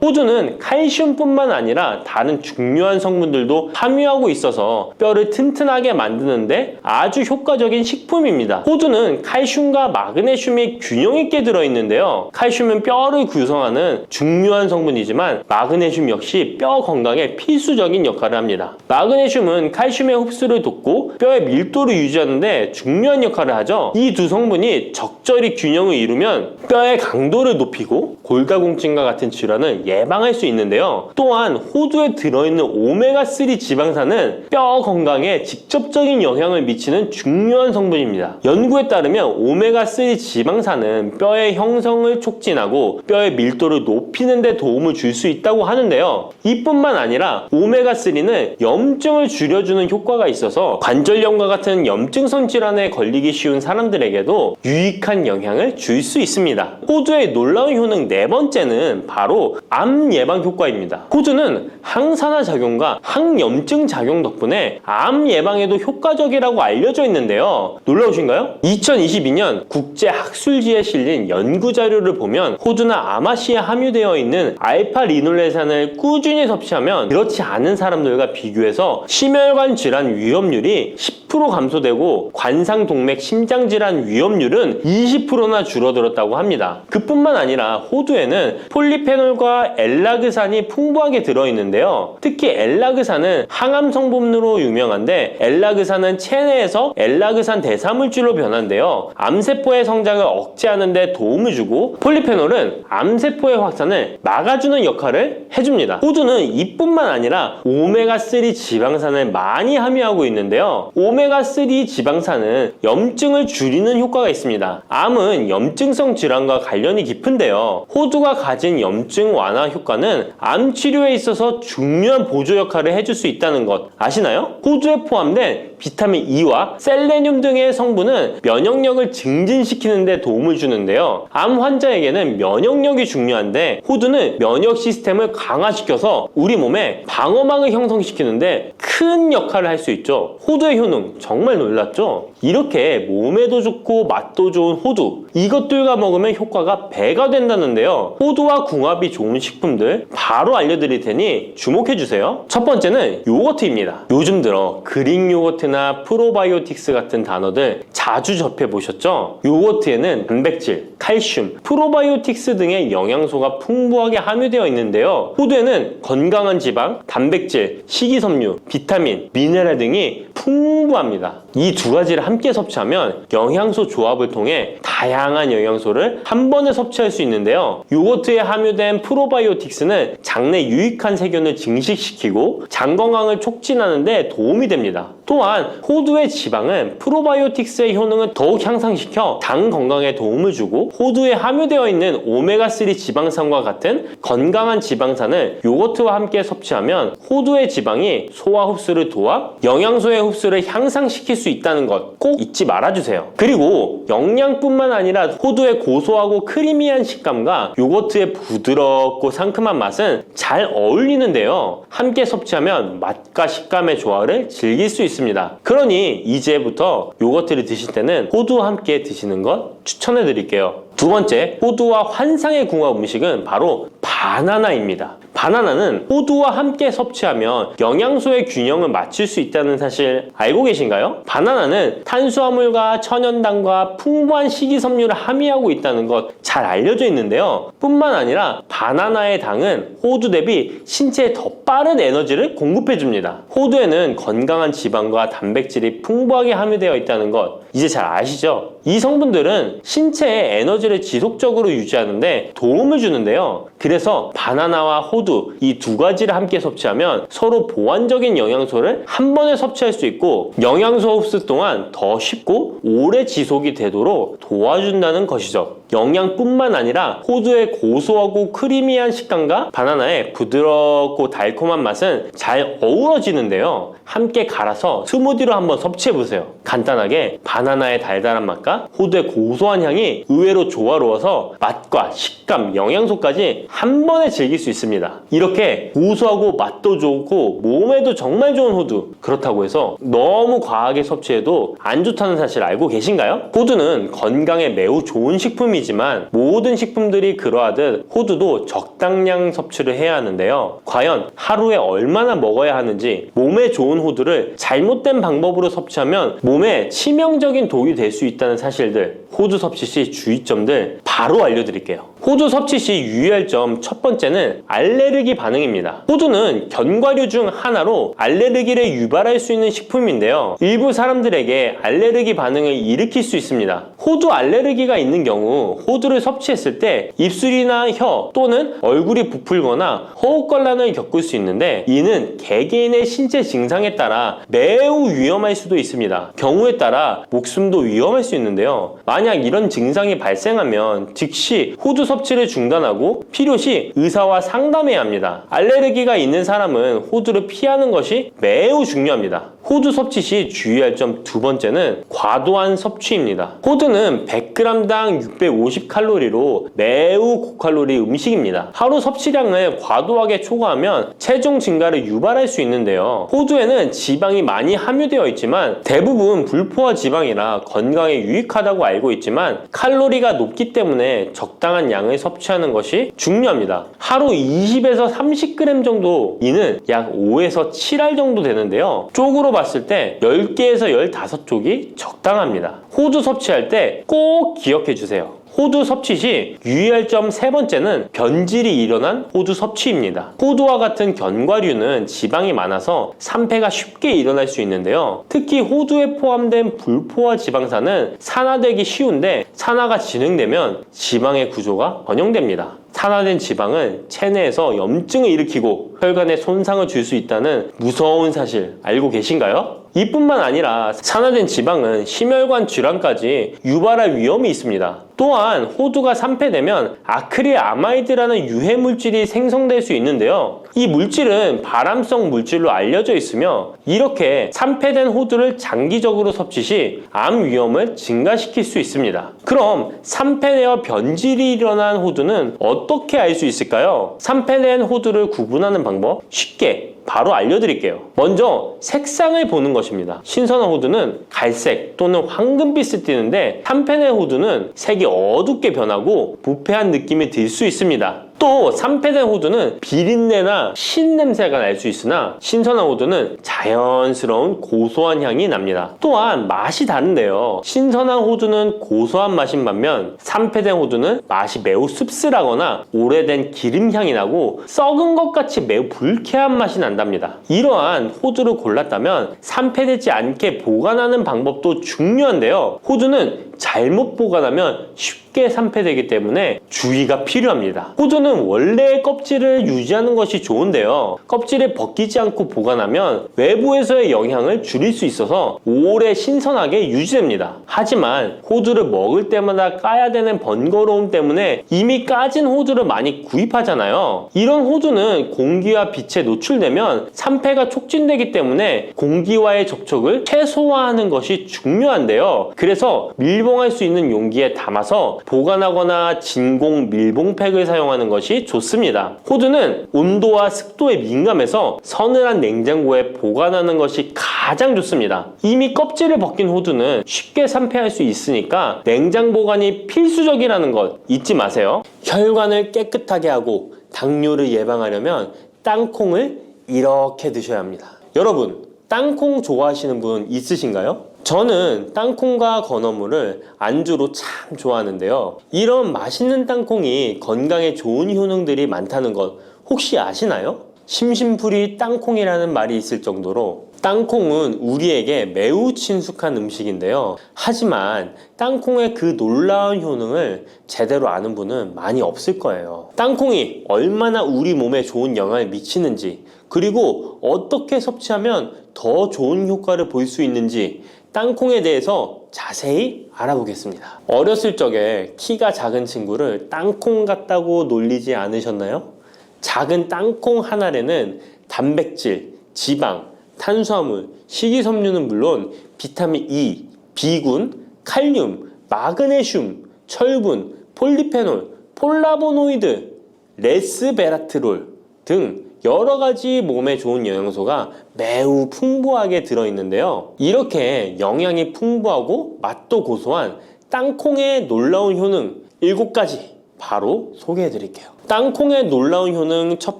호두는 칼슘뿐만 아니라 다른 중요한 성분들도 함유하고 있어서 뼈를 튼튼하게 만드는데 아주 효과적인 식품입니다. 호두는 칼슘과 마그네슘이 균형 있게 들어있는데요. 칼슘은 뼈를 구성하는 중요한 성분이지만 마그네슘 역시 뼈 건강에 필수적인 역할을 합니다. 마그네슘은 칼슘의 흡수를 돕고 뼈의 밀도를 유지하는데 중요한 역할을 하죠. 이 두 성분이 적절히 균형을 이루면 뼈의 강도를 높이고 골다공증과 같은 질환을 예방할 수 있는데요. 또한 호두에 들어있는 오메가3 지방산은 뼈 건강에 직접적인 영향을 미치는 중요한 성분입니다. 연구에 따르면 오메가3 지방산은 뼈의 형성을 촉진하고 뼈의 밀도를 높이는 데 도움을 줄 수 있다고 하는데요. 이뿐만 아니라 오메가3는 염증을 줄여주는 효과가 있어서 관절염과 같은 염증성 질환에 걸리기 쉬운 사람들에게도 유익한 영향을 줄 수 있습니다. 호두의 놀라운 효능 네 번째는 바로 암 예방 효과입니다. 호두는 항산화 작용과 항염증 작용 덕분에 암 예방에도 효과적이라고 알려져 있는데요. 놀라우신가요? 2022년 국제학술지에 실린 연구 자료를 보면 호두나 아마씨에 함유되어 있는 알파 리놀레산을 꾸준히 섭취하면 그렇지 않은 사람들과 비교해서 심혈관 질환 위험률이 10% 감소되고 관상동맥 심장질환 위험률은 20%나 줄어들었다고 합니다. 그뿐만 아니라 호두에는 폴리페놀과 엘라그산이 풍부하게 들어있는데요. 특히 엘라그산은 항암 성분으로 유명한데 엘라그산은 체내에서 엘라그산 대사물질로 변한대요. 암세포의 성장을 억제하는 데 도움을 주고 폴리페놀은 암세포의 확산을 막아주는 역할을 해줍니다. 호두는 이뿐만 아니라 오메가3 지방산을 많이 함유하고 있는데요. 오메가3 지방산은 염증을 줄이는 효과가 있습니다. 암은 염증성 질환과 관련이 깊은데요. 호두가 가진 염증 완화 효과는 암 치료에 있어서 중요한 보조 역할을 해줄 수 있다는 것 아시나요? 호두에 포함된 비타민 E와 셀레늄 등의 성분은 면역력을 증진시키는 데 도움을 주는데요. 암 환자에게는 면역력이 중요한데 호두는 면역 시스템을 강화시켜서 우리 몸에 방어막을 형성시키는데 큰 역할을 할 수 있죠. 호두의 효능 정말 놀랍죠? 이렇게 몸에도 좋고 맛도 좋은 호두, 이것들과 먹으면 효과가 배가 된다는데요. 호두와 궁합이 좋은 식품들 바로 알려드릴 테니 주목해주세요. 첫 번째는 요거트입니다. 요즘 들어 그릭 요거트나 프로바이오틱스 같은 단어들 자주 접해보셨죠? 요거트에는 단백질, 칼슘, 프로바이오틱스 등의 영양소가 풍부하게 함유되어 있는데요. 호두에는 건강한 지방, 단백질, 식이섬유, 비타민, 미네랄 등이 풍부합니다. 이 두 가지를 함께 섭취하면 영양소 조합을 통해 다양한 영양소를 한 번에 섭취할 수 있는데요. 요거트에 함유된 프로바이오틱스는 장내 유익한 세균을 증식시키고 장 건강을 촉진하는 데 도움이 됩니다. 또한 호두의 지방은 프로바이오틱스의 효능을 더욱 향상시켜 장 건강에 도움을 주고 호두에 함유되어 있는 오메가3 지방산과 같은 건강한 지방산을 요거트와 함께 섭취하면 호두의 지방이 소화 흡수를 도와 영양소의 흡수를 향상시킬 수 있다는 것 꼭 잊지 말아주세요. 그리고 영양뿐만 아니라 호두의 고소하고 크리미한 식감과 요거트의 부드럽고 상큼한 맛은 잘 어울리는데요. 함께 섭취하면 맛과 식감의 조화를 즐길 수 있습니다. 그러니 이제부터 요거트를 드실 때는 호두와 함께 드시는 것 추천해 드릴게요. 두 번째, 호두와 환상의 궁합 음식은 바로 바나나입니다. 바나나는 호두와 함께 섭취하면 영양소의 균형을 맞출 수 있다는 사실 알고 계신가요? 바나나는 탄수화물과 천연당과 풍부한 식이섬유를 함유하고 있다는 것 잘 알려져 있는데요. 뿐만 아니라 바나나의 당은 호두 대비 신체에 더 빠른 에너지를 공급해줍니다. 호두에는 건강한 지방과 단백질이 풍부하게 함유되어 있다는 것 이제 잘 아시죠? 이 성분들은 신체의 에너지를 지속적으로 유지하는데 도움을 주는데요. 그래서 바나나와 호두 이 두 가지를 함께 섭취하면 서로 보완적인 영양소를 한 번에 섭취할 수 있고 영양소 흡수 동안 더 쉽고 오래 지속이 되도록 도와준다는 것이죠. 영양뿐만 아니라 호두의 고소하고 크리미한 식감과 바나나의 부드럽고 달콤한 맛은 잘 어우러지는데요. 함께 갈아서 스무디로 한번 섭취해보세요. 간단하게 바나나의 달달한 맛과 호두의 고소한 향이 의외로 조화로워서 맛과 식감, 영양소까지 한 번에 즐길 수 있습니다. 이렇게 고소하고 맛도 좋고 몸에도 정말 좋은 호두, 그렇다고 해서 너무 과하게 섭취해도 안 좋다는 사실 알고 계신가요? 호두는 건강에 매우 좋은 식품이지만 모든 식품들이 그러하듯 호두도 적당량 섭취를 해야 하는데요. 과연 하루에 얼마나 먹어야 하는지, 몸에 좋은 호두를 잘못된 방법으로 섭취하면 몸에 치명적인 독이 될 수 있다는 사실들, 호두 섭취 시 주의점들 바로 알려드릴게요. 호두 섭취 시 유의할 점 첫 번째는 알레르기 반응입니다. 호두는 견과류 중 하나로 알레르기를 유발할 수 있는 식품인데요. 일부 사람들에게 알레르기 반응을 일으킬 수 있습니다. 호두 알레르기가 있는 경우 호두를 섭취했을 때 입술이나 혀 또는 얼굴이 부풀거나 허우걸란을 겪을 수 있는데, 이는 개개인의 신체 증상에 따라 매우 위험할 수도 있습니다. 경우에 따라 목숨도 위험할 수 있는데요. 만약 이런 증상이 발생하면 즉시 호두 섭취를 중단하고 필요시 의사와 상담해야 합니다. 알레르기가 있는 사람은 호두를 피하는 것이 매우 중요합니다. 호두 섭취 시 주의할 점 두 번째는 과도한 섭취입니다. 호두는 100g당 650칼로리로 매우 고칼로리 음식입니다. 하루 섭취량을 과도하게 초과하면 체중 증가를 유발할 수 있는데요. 호두에는 지방이 많이 함유되어 있지만 대부분 불포화 지방이라 건강에 유익하다고 알고 있지만 칼로리가 높기 때문에 적당한 양을 섭취하는 것이 중요합니다. 하루 20에서 30g 정도, 이는 약 5에서 7알 정도 되는데요. 쪽으로 봤을 때 10개에서 15쪽이 적당합니다. 호두 섭취할 때 꼭 기억해 주세요. 호두 섭취 시 유의할 점 세 번째는 변질이 일어난 호두 섭취입니다. 호두와 같은 견과류는 지방이 많아서 산패가 쉽게 일어날 수 있는데요. 특히 호두에 포함된 불포화 지방산은 산화되기 쉬운데, 산화가 진행되면 지방의 구조가 변형됩니다. 산화된 지방은 체내에서 염증을 일으키고 혈관에 손상을 줄 수 있다는 무서운 사실 알고 계신가요? 이뿐만 아니라 산화된 지방은 심혈관 질환까지 유발할 위험이 있습니다. 또한 호두가 산패되면 아크릴 아마이드라는 유해 물질이 생성될 수 있는데요. 이 물질은 발암성 물질로 알려져 있으며, 이렇게 산패된 호두를 장기적으로 섭취 시 암 위험을 증가시킬 수 있습니다. 그럼 산패되어 변질이 일어난 호두는 어떻게 알 수 있을까요? 산패된 호두를 구분하는 방법 쉽게 바로 알려드릴게요. 먼저 색상을 보는 것입니다. 신선한 호두는 갈색 또는 황금빛을 띠는데, 산패된 호두는 색이 어둡게 변하고 부패한 느낌이 들 수 있습니다. 또 산패된 호두는 비린내나 신냄새가 날 수 있으나 신선한 호두는 자연스러운 고소한 향이 납니다. 또한 맛이 다른데요. 신선한 호두는 고소한 맛인 반면 산패된 호두는 맛이 매우 씁쓸하거나 오래된 기름향이 나고 썩은 것 같이 매우 불쾌한 맛이 난답니다. 이러한 호두를 골랐다면 산패되지 않게 보관하는 방법도 중요한데요. 호두는 잘못 보관하면 쉽게 산패되기 때문에 주의가 필요합니다. 호두는 원래의 껍질을 유지하는 것이 좋은데요. 껍질을 벗기지 않고 보관하면 외부에서의 영향을 줄일 수 있어서 오래 신선하게 유지됩니다. 하지만 호두를 먹을 때마다 까야 되는 번거로움 때문에 이미 까진 호두를 많이 구입하잖아요. 이런 호두는 공기와 빛에 노출되면 산패가 촉진되기 때문에 공기와의 접촉을 최소화하는 것이 중요한데요. 그래서 밀봉할 수 있는 용기에 담아서 보관하거나 진공 밀봉팩을 사용하는 것이 좋습니다. 호두는 온도와 습도에 민감해서 서늘한 냉장고에 보관하는 것이 가장 좋습니다. 이미 껍질을 벗긴 호두는 쉽게 산패할 수 있으니까 냉장 보관이 필수적이라는 것 잊지 마세요. 혈관을 깨끗하게 하고 당뇨를 예방하려면 땅콩을 이렇게 드셔야 합니다. 여러분, 땅콩 좋아하시는 분 있으신가요? 저는 땅콩과 건어물을 안주로 참 좋아하는데요. 이런 맛있는 땅콩이 건강에 좋은 효능들이 많다는 것 혹시 아시나요? 심심풀이 땅콩이라는 말이 있을 정도로 땅콩은 우리에게 매우 친숙한 음식인데요. 하지만 땅콩의 그 놀라운 효능을 제대로 아는 분은 많이 없을 거예요. 땅콩이 얼마나 우리 몸에 좋은 영향을 미치는지, 그리고 어떻게 섭취하면 더 좋은 효과를 볼 수 있는지 땅콩에 대해서 자세히 알아보겠습니다. 어렸을 적에 키가 작은 친구를 땅콩 같다고 놀리지 않으셨나요? 작은 땅콩 한 알에는 단백질, 지방, 탄수화물, 식이섬유는 물론 비타민 E, B군, 칼륨, 마그네슘, 철분, 폴리페놀, 폴라보노이드, 레스베라트롤 등 여러 가지 몸에 좋은 영양소가 매우 풍부하게 들어있는데요. 이렇게 영양이 풍부하고 맛도 고소한 땅콩의 놀라운 효능 7가지 바로 소개해 드릴게요. 땅콩의 놀라운 효능 첫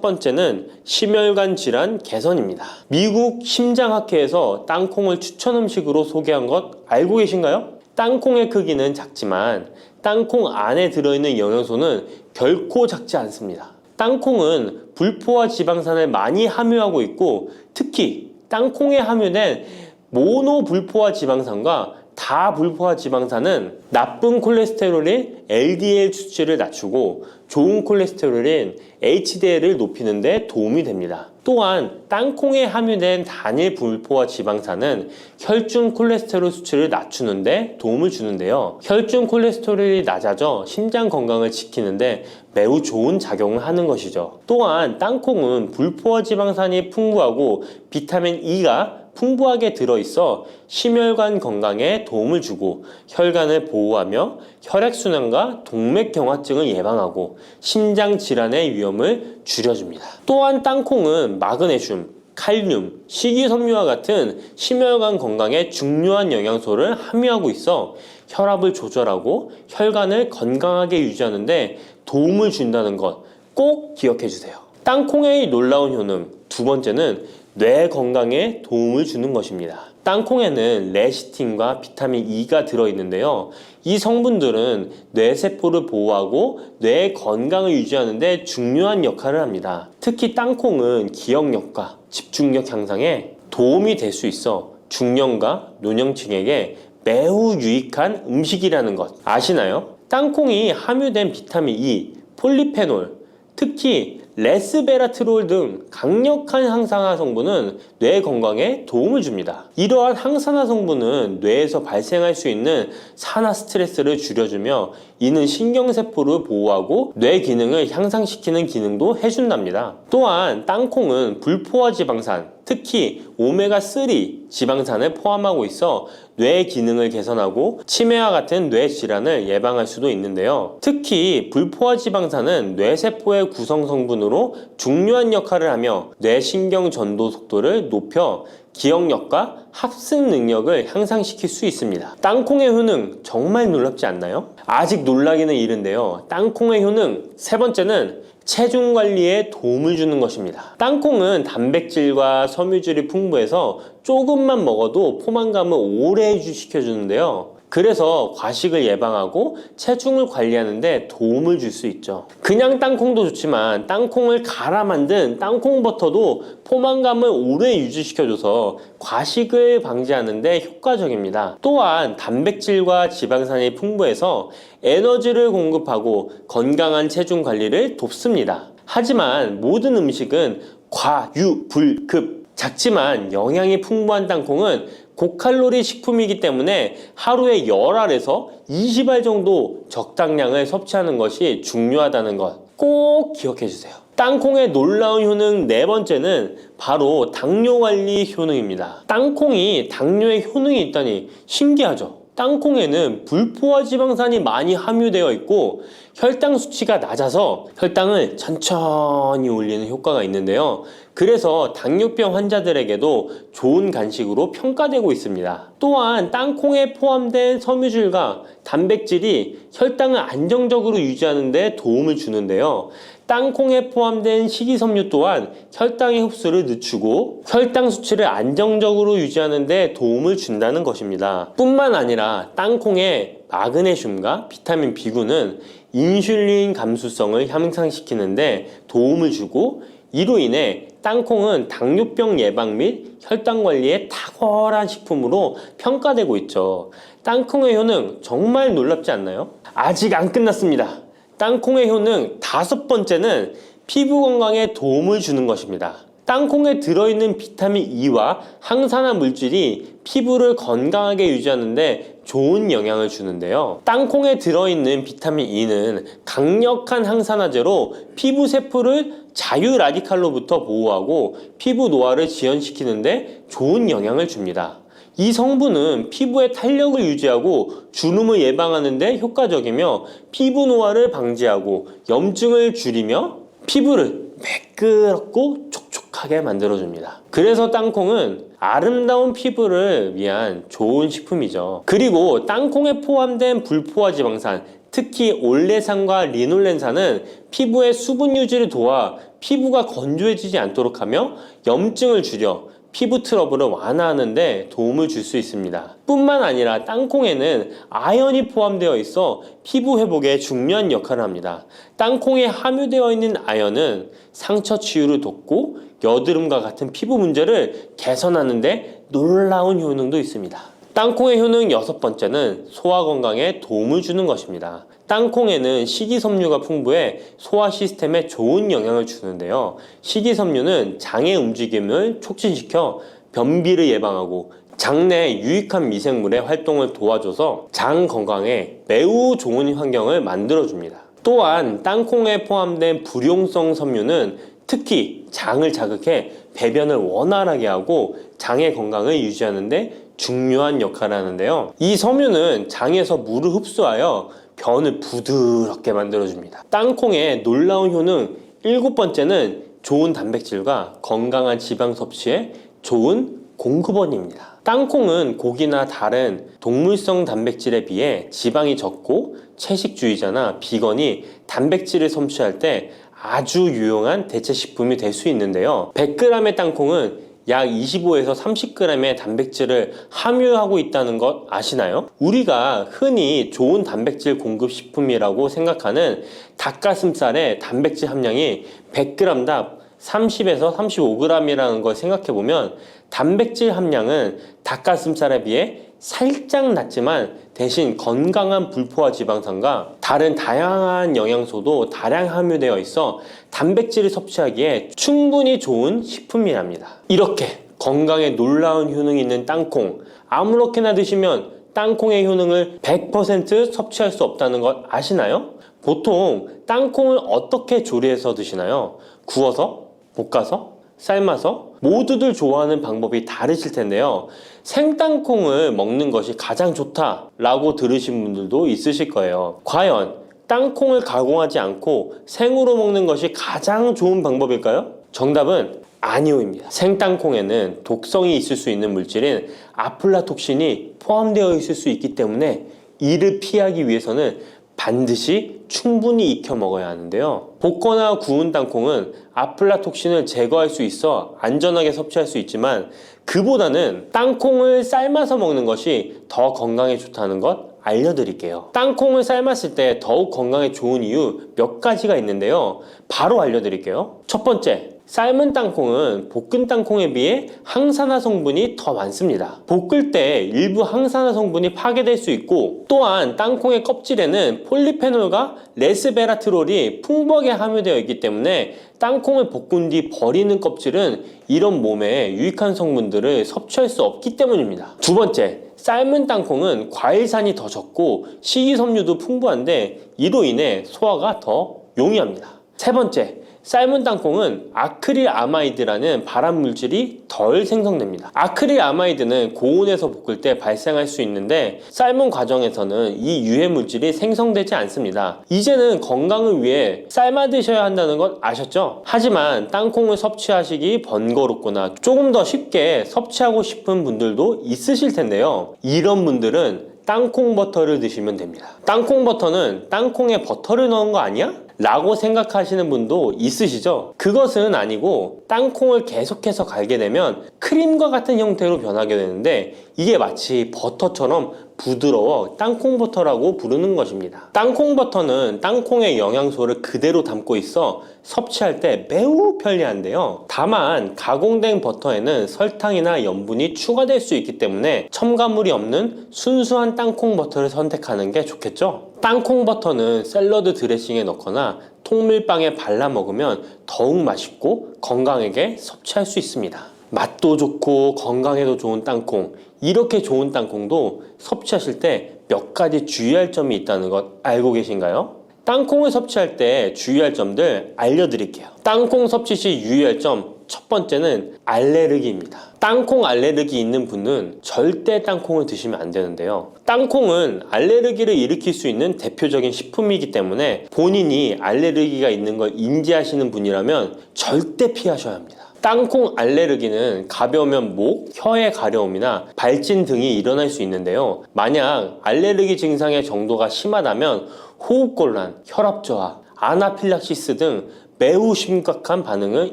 번째는 심혈관 질환 개선입니다. 미국 심장학회에서 땅콩을 추천 음식으로 소개한 것 알고 계신가요? 땅콩의 크기는 작지만 땅콩 안에 들어있는 영양소는 결코 작지 않습니다. 땅콩은 불포화 지방산을 많이 함유하고 있고 특히 땅콩에 함유된 모노불포화 지방산과 다불포화 지방산은 나쁜 콜레스테롤인 LDL 수치를 낮추고 좋은 콜레스테롤인 HDL을 높이는 데 도움이 됩니다. 또한 땅콩에 함유된 단일 불포화 지방산은 혈중 콜레스테롤 수치를 낮추는 데 도움을 주는데요. 혈중 콜레스테롤이 낮아져 심장 건강을 지키는 데 매우 좋은 작용을 하는 것이죠. 또한 땅콩은 불포화 지방산이 풍부하고 비타민 E가 풍부하게 들어있어 심혈관 건강에 도움을 주고 혈관을 보호하며 혈액순환과 동맥경화증을 예방하고 심장 질환의 위험을 줄여줍니다. 또한 땅콩은 마그네슘, 칼륨, 식이섬유와 같은 심혈관 건강에 중요한 영양소를 함유하고 있어 혈압을 조절하고 혈관을 건강하게 유지하는 데 도움을 준다는 것 꼭 기억해 주세요. 땅콩의 놀라운 효능 두 번째는 뇌 건강에 도움을 주는 것입니다. 땅콩에는 레시틴과 비타민 E가 들어있는데요. 이 성분들은 뇌세포를 보호하고 뇌 건강을 유지하는 데 중요한 역할을 합니다. 특히 땅콩은 기억력과 집중력 향상에 도움이 될 수 있어 중년과 노년층에게 매우 유익한 음식이라는 것 아시나요? 땅콩이 함유된 비타민 E, 폴리페놀, 특히 레스베라트롤 등 강력한 항산화 성분은 뇌 건강에 도움을 줍니다. 이러한 항산화 성분은 뇌에서 발생할 수 있는 산화 스트레스를 줄여주며 이는 신경세포를 보호하고 뇌 기능을 향상시키는 기능도 해준답니다. 또한 땅콩은 불포화 지방산, 특히 오메가3 지방산을 포함하고 있어 뇌 기능을 개선하고 치매와 같은 뇌 질환을 예방할 수도 있는데요. 특히 불포화 지방산은 뇌세포의 구성 성분으로 중요한 역할을 하며 뇌신경 전도 속도를 높여 기억력과 합승 능력을 향상시킬 수 있습니다. 땅콩의 효능 정말 놀랍지 않나요? 아직 놀라기는 이른데요. 땅콩의 효능 세 번째는 체중 관리에 도움을 주는 것입니다. 땅콩은 단백질과 섬유질이 풍부해서 조금만 먹어도 포만감을 오래 유지시켜주는데요. 그래서 과식을 예방하고 체중을 관리하는 데 도움을 줄 수 있죠. 그냥 땅콩도 좋지만 땅콩을 갈아 만든 땅콩 버터도 포만감을 오래 유지시켜줘서 과식을 방지하는 데 효과적입니다. 또한 단백질과 지방산이 풍부해서 에너지를 공급하고 건강한 체중 관리를 돕습니다. 하지만 모든 음식은 과유불급 작지만 영양이 풍부한 땅콩은 고칼로리 식품이기 때문에 하루에 10알에서 20알 정도 적당량을 섭취하는 것이 중요하다는 것 꼭 기억해 주세요. 땅콩의 놀라운 효능 네 번째는 바로 당뇨 관리 효능입니다. 땅콩이 당뇨에 효능이 있다니 신기하죠? 땅콩에는 불포화 지방산이 많이 함유되어 있고 혈당 수치가 낮아서 혈당을 천천히 올리는 효과가 있는데요. 그래서 당뇨병 환자들에게도 좋은 간식으로 평가되고 있습니다. 또한 땅콩에 포함된 섬유질과 단백질이 혈당을 안정적으로 유지하는 데 도움을 주는데요. 땅콩에 포함된 식이섬유 또한 혈당의 흡수를 늦추고 혈당 수치를 안정적으로 유지하는 데 도움을 준다는 것입니다. 뿐만 아니라 땅콩의 마그네슘과 비타민 B군은 인슐린 감수성을 향상시키는데 도움을 주고 이로 인해 땅콩은 당뇨병 예방 및 혈당 관리에 탁월한 식품으로 평가되고 있죠. 땅콩의 효능 정말 놀랍지 않나요? 아직 안 끝났습니다. 땅콩의 효능 다섯 번째는 피부 건강에 도움을 주는 것입니다. 땅콩에 들어있는 비타민 E와 항산화 물질이 피부를 건강하게 유지하는데 좋은 영향을 주는데요. 땅콩에 들어있는 비타민 E는 강력한 항산화제로 피부 세포를 자유 라디칼로부터 보호하고 피부 노화를 지연시키는데 좋은 영향을 줍니다. 이 성분은 피부의 탄력을 유지하고 주름을 예방하는 데 효과적이며 피부 노화를 방지하고 염증을 줄이며 피부를 매끄럽고 촉촉하게 만들어줍니다. 그래서 땅콩은 아름다운 피부를 위한 좋은 식품이죠. 그리고 땅콩에 포함된 불포화 지방산, 특히 올레산과 리놀렌산은 피부의 수분 유지를 도와 피부가 건조해지지 않도록 하며 염증을 줄여 피부 트러블을 완화하는 데 도움을 줄 수 있습니다. 뿐만 아니라 땅콩에는 아연이 포함되어 있어 피부 회복에 중요한 역할을 합니다. 땅콩에 함유되어 있는 아연은 상처 치유를 돕고 여드름과 같은 피부 문제를 개선하는 데 놀라운 효능도 있습니다. 땅콩의 효능 6번째는 소화 건강에 도움을 주는 것입니다. 땅콩에는 식이섬유가 풍부해 소화 시스템에 좋은 영향을 주는데요. 식이섬유는 장의 움직임을 촉진시켜 변비를 예방하고 장내 유익한 미생물의 활동을 도와줘서 장 건강에 매우 좋은 환경을 만들어줍니다. 또한 땅콩에 포함된 불용성 섬유는 특히 장을 자극해 배변을 원활하게 하고 장의 건강을 유지하는 데 중요한 역할을 하는데요. 이 섬유는 장에서 물을 흡수하여 변을 부드럽게 만들어줍니다. 땅콩의 놀라운 효능 7번째는 좋은 단백질과 건강한 지방 섭취에 좋은 공급원입니다. 땅콩은 고기나 다른 동물성 단백질에 비해 지방이 적고 채식주의자나 비건이 단백질을 섭취할 때 아주 유용한 대체 식품이 될 수 있는데요. 100g의 땅콩은 약 25에서 30g의 단백질을 함유하고 있다는 것 아시나요? 우리가 흔히 좋은 단백질 공급 식품이라고 생각하는 닭가슴살의 단백질 함량이 100g당 30에서 35g이라는 걸 생각해보면 단백질 함량은 닭가슴살에 비해 살짝 낮지만 대신 건강한 불포화 지방산과 다른 다양한 영양소도 다량 함유되어 있어 단백질을 섭취하기에 충분히 좋은 식품이랍니다. 이렇게 건강에 놀라운 효능이 있는 땅콩, 아무렇게나 드시면 땅콩의 효능을 100% 섭취할 수 없다는 것 아시나요? 보통 땅콩을 어떻게 조리해서 드시나요? 구워서? 볶아서? 삶아서? 모두들 좋아하는 방법이 다르실 텐데요. 생땅콩을 먹는 것이 가장 좋다라고 들으신 분들도 있으실 거예요. 과연 땅콩을 가공하지 않고 생으로 먹는 것이 가장 좋은 방법일까요? 정답은 아니오입니다. 생땅콩에는 독성이 있을 수 있는 물질인 아플라톡신이 포함되어 있을 수 있기 때문에 이를 피하기 위해서는 반드시 충분히 익혀 먹어야 하는데요. 볶거나 구운 땅콩은 아플라톡신을 제거할 수 있어 안전하게 섭취할 수 있지만 그보다는 땅콩을 삶아서 먹는 것이 더 건강에 좋다는 것 알려드릴게요. 땅콩을 삶았을 때 더욱 건강에 좋은 이유 몇 가지가 있는데요. 바로 알려드릴게요. 첫 번째, 삶은 땅콩은 볶은 땅콩에 비해 항산화 성분이 더 많습니다. 볶을 때 일부 항산화 성분이 파괴될 수 있고 또한 땅콩의 껍질에는 폴리페놀과 레스베라트롤이 풍부하게 함유되어 있기 때문에 땅콩을 볶은 뒤 버리는 껍질은 이런 몸에 유익한 성분들을 섭취할 수 없기 때문입니다. 두 번째, 삶은 땅콩은 과일산이 더 적고 식이섬유도 풍부한데 이로 인해 소화가 더 용이합니다. 세 번째, 삶은 땅콩은 아크릴아마이드라는 발암물질이 덜 생성됩니다. 아크릴아마이드는 고온에서 볶을 때 발생할 수 있는데 삶은 과정에서는 이 유해물질이 생성되지 않습니다. 이제는 건강을 위해 삶아 드셔야 한다는 것 아셨죠? 하지만 땅콩을 섭취하시기 번거롭거나 조금 더 쉽게 섭취하고 싶은 분들도 있으실 텐데요. 이런 분들은 땅콩 버터를 드시면 됩니다. 땅콩 버터는 땅콩에 버터를 넣은 거 아니야? 라고 생각하시는 분도 있으시죠? 그것은 아니고 땅콩을 계속해서 갈게 되면 크림과 같은 형태로 변하게 되는데 이게 마치 버터처럼 부드러워 땅콩버터라고 부르는 것입니다. 땅콩버터는 땅콩의 영양소를 그대로 담고 있어 섭취할 때 매우 편리한데요. 다만 가공된 버터에는 설탕이나 염분이 추가될 수 있기 때문에 첨가물이 없는 순수한 땅콩버터를 선택하는 게 좋겠죠? 땅콩 버터는 샐러드 드레싱에 넣거나 통밀빵에 발라 먹으면 더욱 맛있고 건강하게 섭취할 수 있습니다. 맛도 좋고 건강에도 좋은 땅콩, 이렇게 좋은 땅콩도 섭취하실 때 몇 가지 주의할 점이 있다는 것 알고 계신가요? 땅콩을 섭취할 때 주의할 점들 알려드릴게요. 땅콩 섭취 시 유의할 점 첫 번째는 알레르기입니다. 땅콩 알레르기 있는 분은 절대 땅콩을 드시면 안 되는데요. 땅콩은 알레르기를 일으킬 수 있는 대표적인 식품이기 때문에 본인이 알레르기가 있는 걸 인지하시는 분이라면 절대 피하셔야 합니다. 땅콩 알레르기는 가벼우면 목, 혀의 가려움이나 발진 등이 일어날 수 있는데요. 만약 알레르기 증상의 정도가 심하다면 호흡곤란, 혈압저하, 아나필락시스 등 매우 심각한 반응을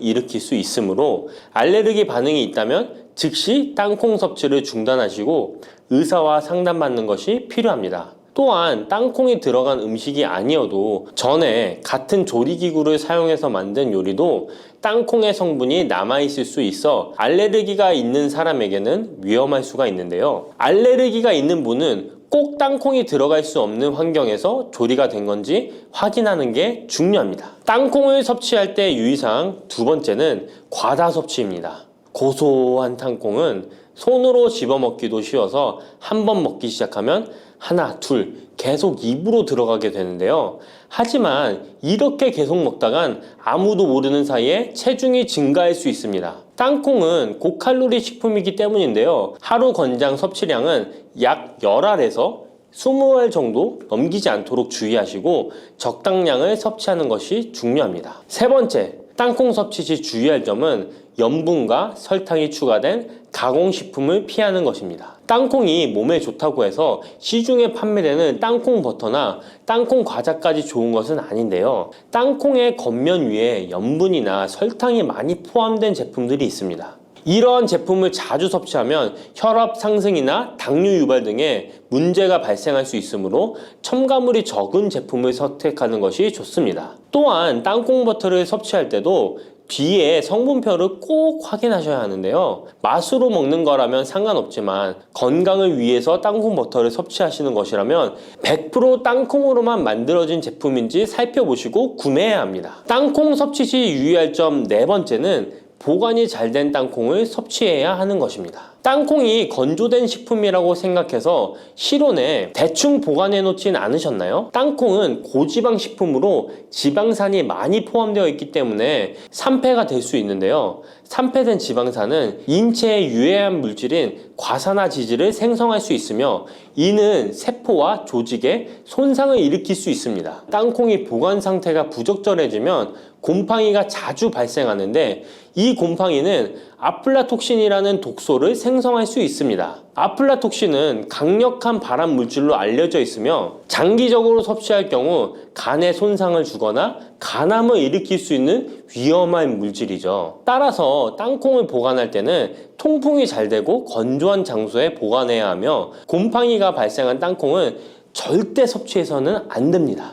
일으킬 수 있으므로 알레르기 반응이 있다면 즉시 땅콩 섭취를 중단하시고 의사와 상담받는 것이 필요합니다. 또한 땅콩이 들어간 음식이 아니어도 전에 같은 조리기구를 사용해서 만든 요리도 땅콩의 성분이 남아있을 수 있어 알레르기가 있는 사람에게는 위험할 수가 있는데요. 알레르기가 있는 분은 꼭 땅콩이 들어갈 수 없는 환경에서 조리가 된 건지 확인하는 게 중요합니다. 땅콩을 섭취할 때 유의사항 두 번째는 과다 섭취입니다. 고소한 땅콩은 손으로 집어먹기도 쉬워서 한 번 먹기 시작하면 하나, 둘 계속 입으로 들어가게 되는데요. 하지만 이렇게 계속 먹다간 아무도 모르는 사이에 체중이 증가할 수 있습니다. 땅콩은 고칼로리 식품이기 때문인데요. 하루 권장 섭취량은 약 10알에서 20알 정도 넘기지 않도록 주의하시고 적당량을 섭취하는 것이 중요합니다. 세 번째, 땅콩 섭취 시 주의할 점은 염분과 설탕이 추가된 가공식품을 피하는 것입니다. 땅콩이 몸에 좋다고 해서 시중에 판매되는 땅콩 버터나 땅콩 과자까지 좋은 것은 아닌데요. 땅콩의 겉면 위에 염분이나 설탕이 많이 포함된 제품들이 있습니다. 이러한 제품을 자주 섭취하면 혈압 상승이나 당뇨 유발 등의 문제가 발생할 수 있으므로 첨가물이 적은 제품을 선택하는 것이 좋습니다. 또한 땅콩 버터를 섭취할 때도 뒤에 성분표를 꼭 확인하셔야 하는데요. 맛으로 먹는 거라면 상관없지만 건강을 위해서 땅콩 버터를 섭취하시는 것이라면 100% 땅콩으로만 만들어진 제품인지 살펴보시고 구매해야 합니다. 땅콩 섭취 시 유의할 점 네 번째는 보관이 잘 된 땅콩을 섭취해야 하는 것입니다. 땅콩이 건조된 식품이라고 생각해서 실온에 대충 보관해 놓진 않으셨나요? 땅콩은 고지방 식품으로 지방산이 많이 포함되어 있기 때문에 산패가 될 수 있는데요. 산패된 지방산은 인체에 유해한 물질인 과산화지질을 생성할 수 있으며 이는 세포와 조직에 손상을 일으킬 수 있습니다. 땅콩이 보관 상태가 부적절해지면 곰팡이가 자주 발생하는데 이 곰팡이는 아플라톡신이라는 독소를 생성할 수 있습니다. 아플라톡신은 강력한 발암 물질로 알려져 있으며 장기적으로 섭취할 경우 간에 손상을 주거나 간암을 일으킬 수 있는 위험한 물질이죠. 따라서 땅콩을 보관할 때는 통풍이 잘 되고 건조한 장소에 보관해야 하며 곰팡이가 발생한 땅콩은 절대 섭취해서는 안 됩니다.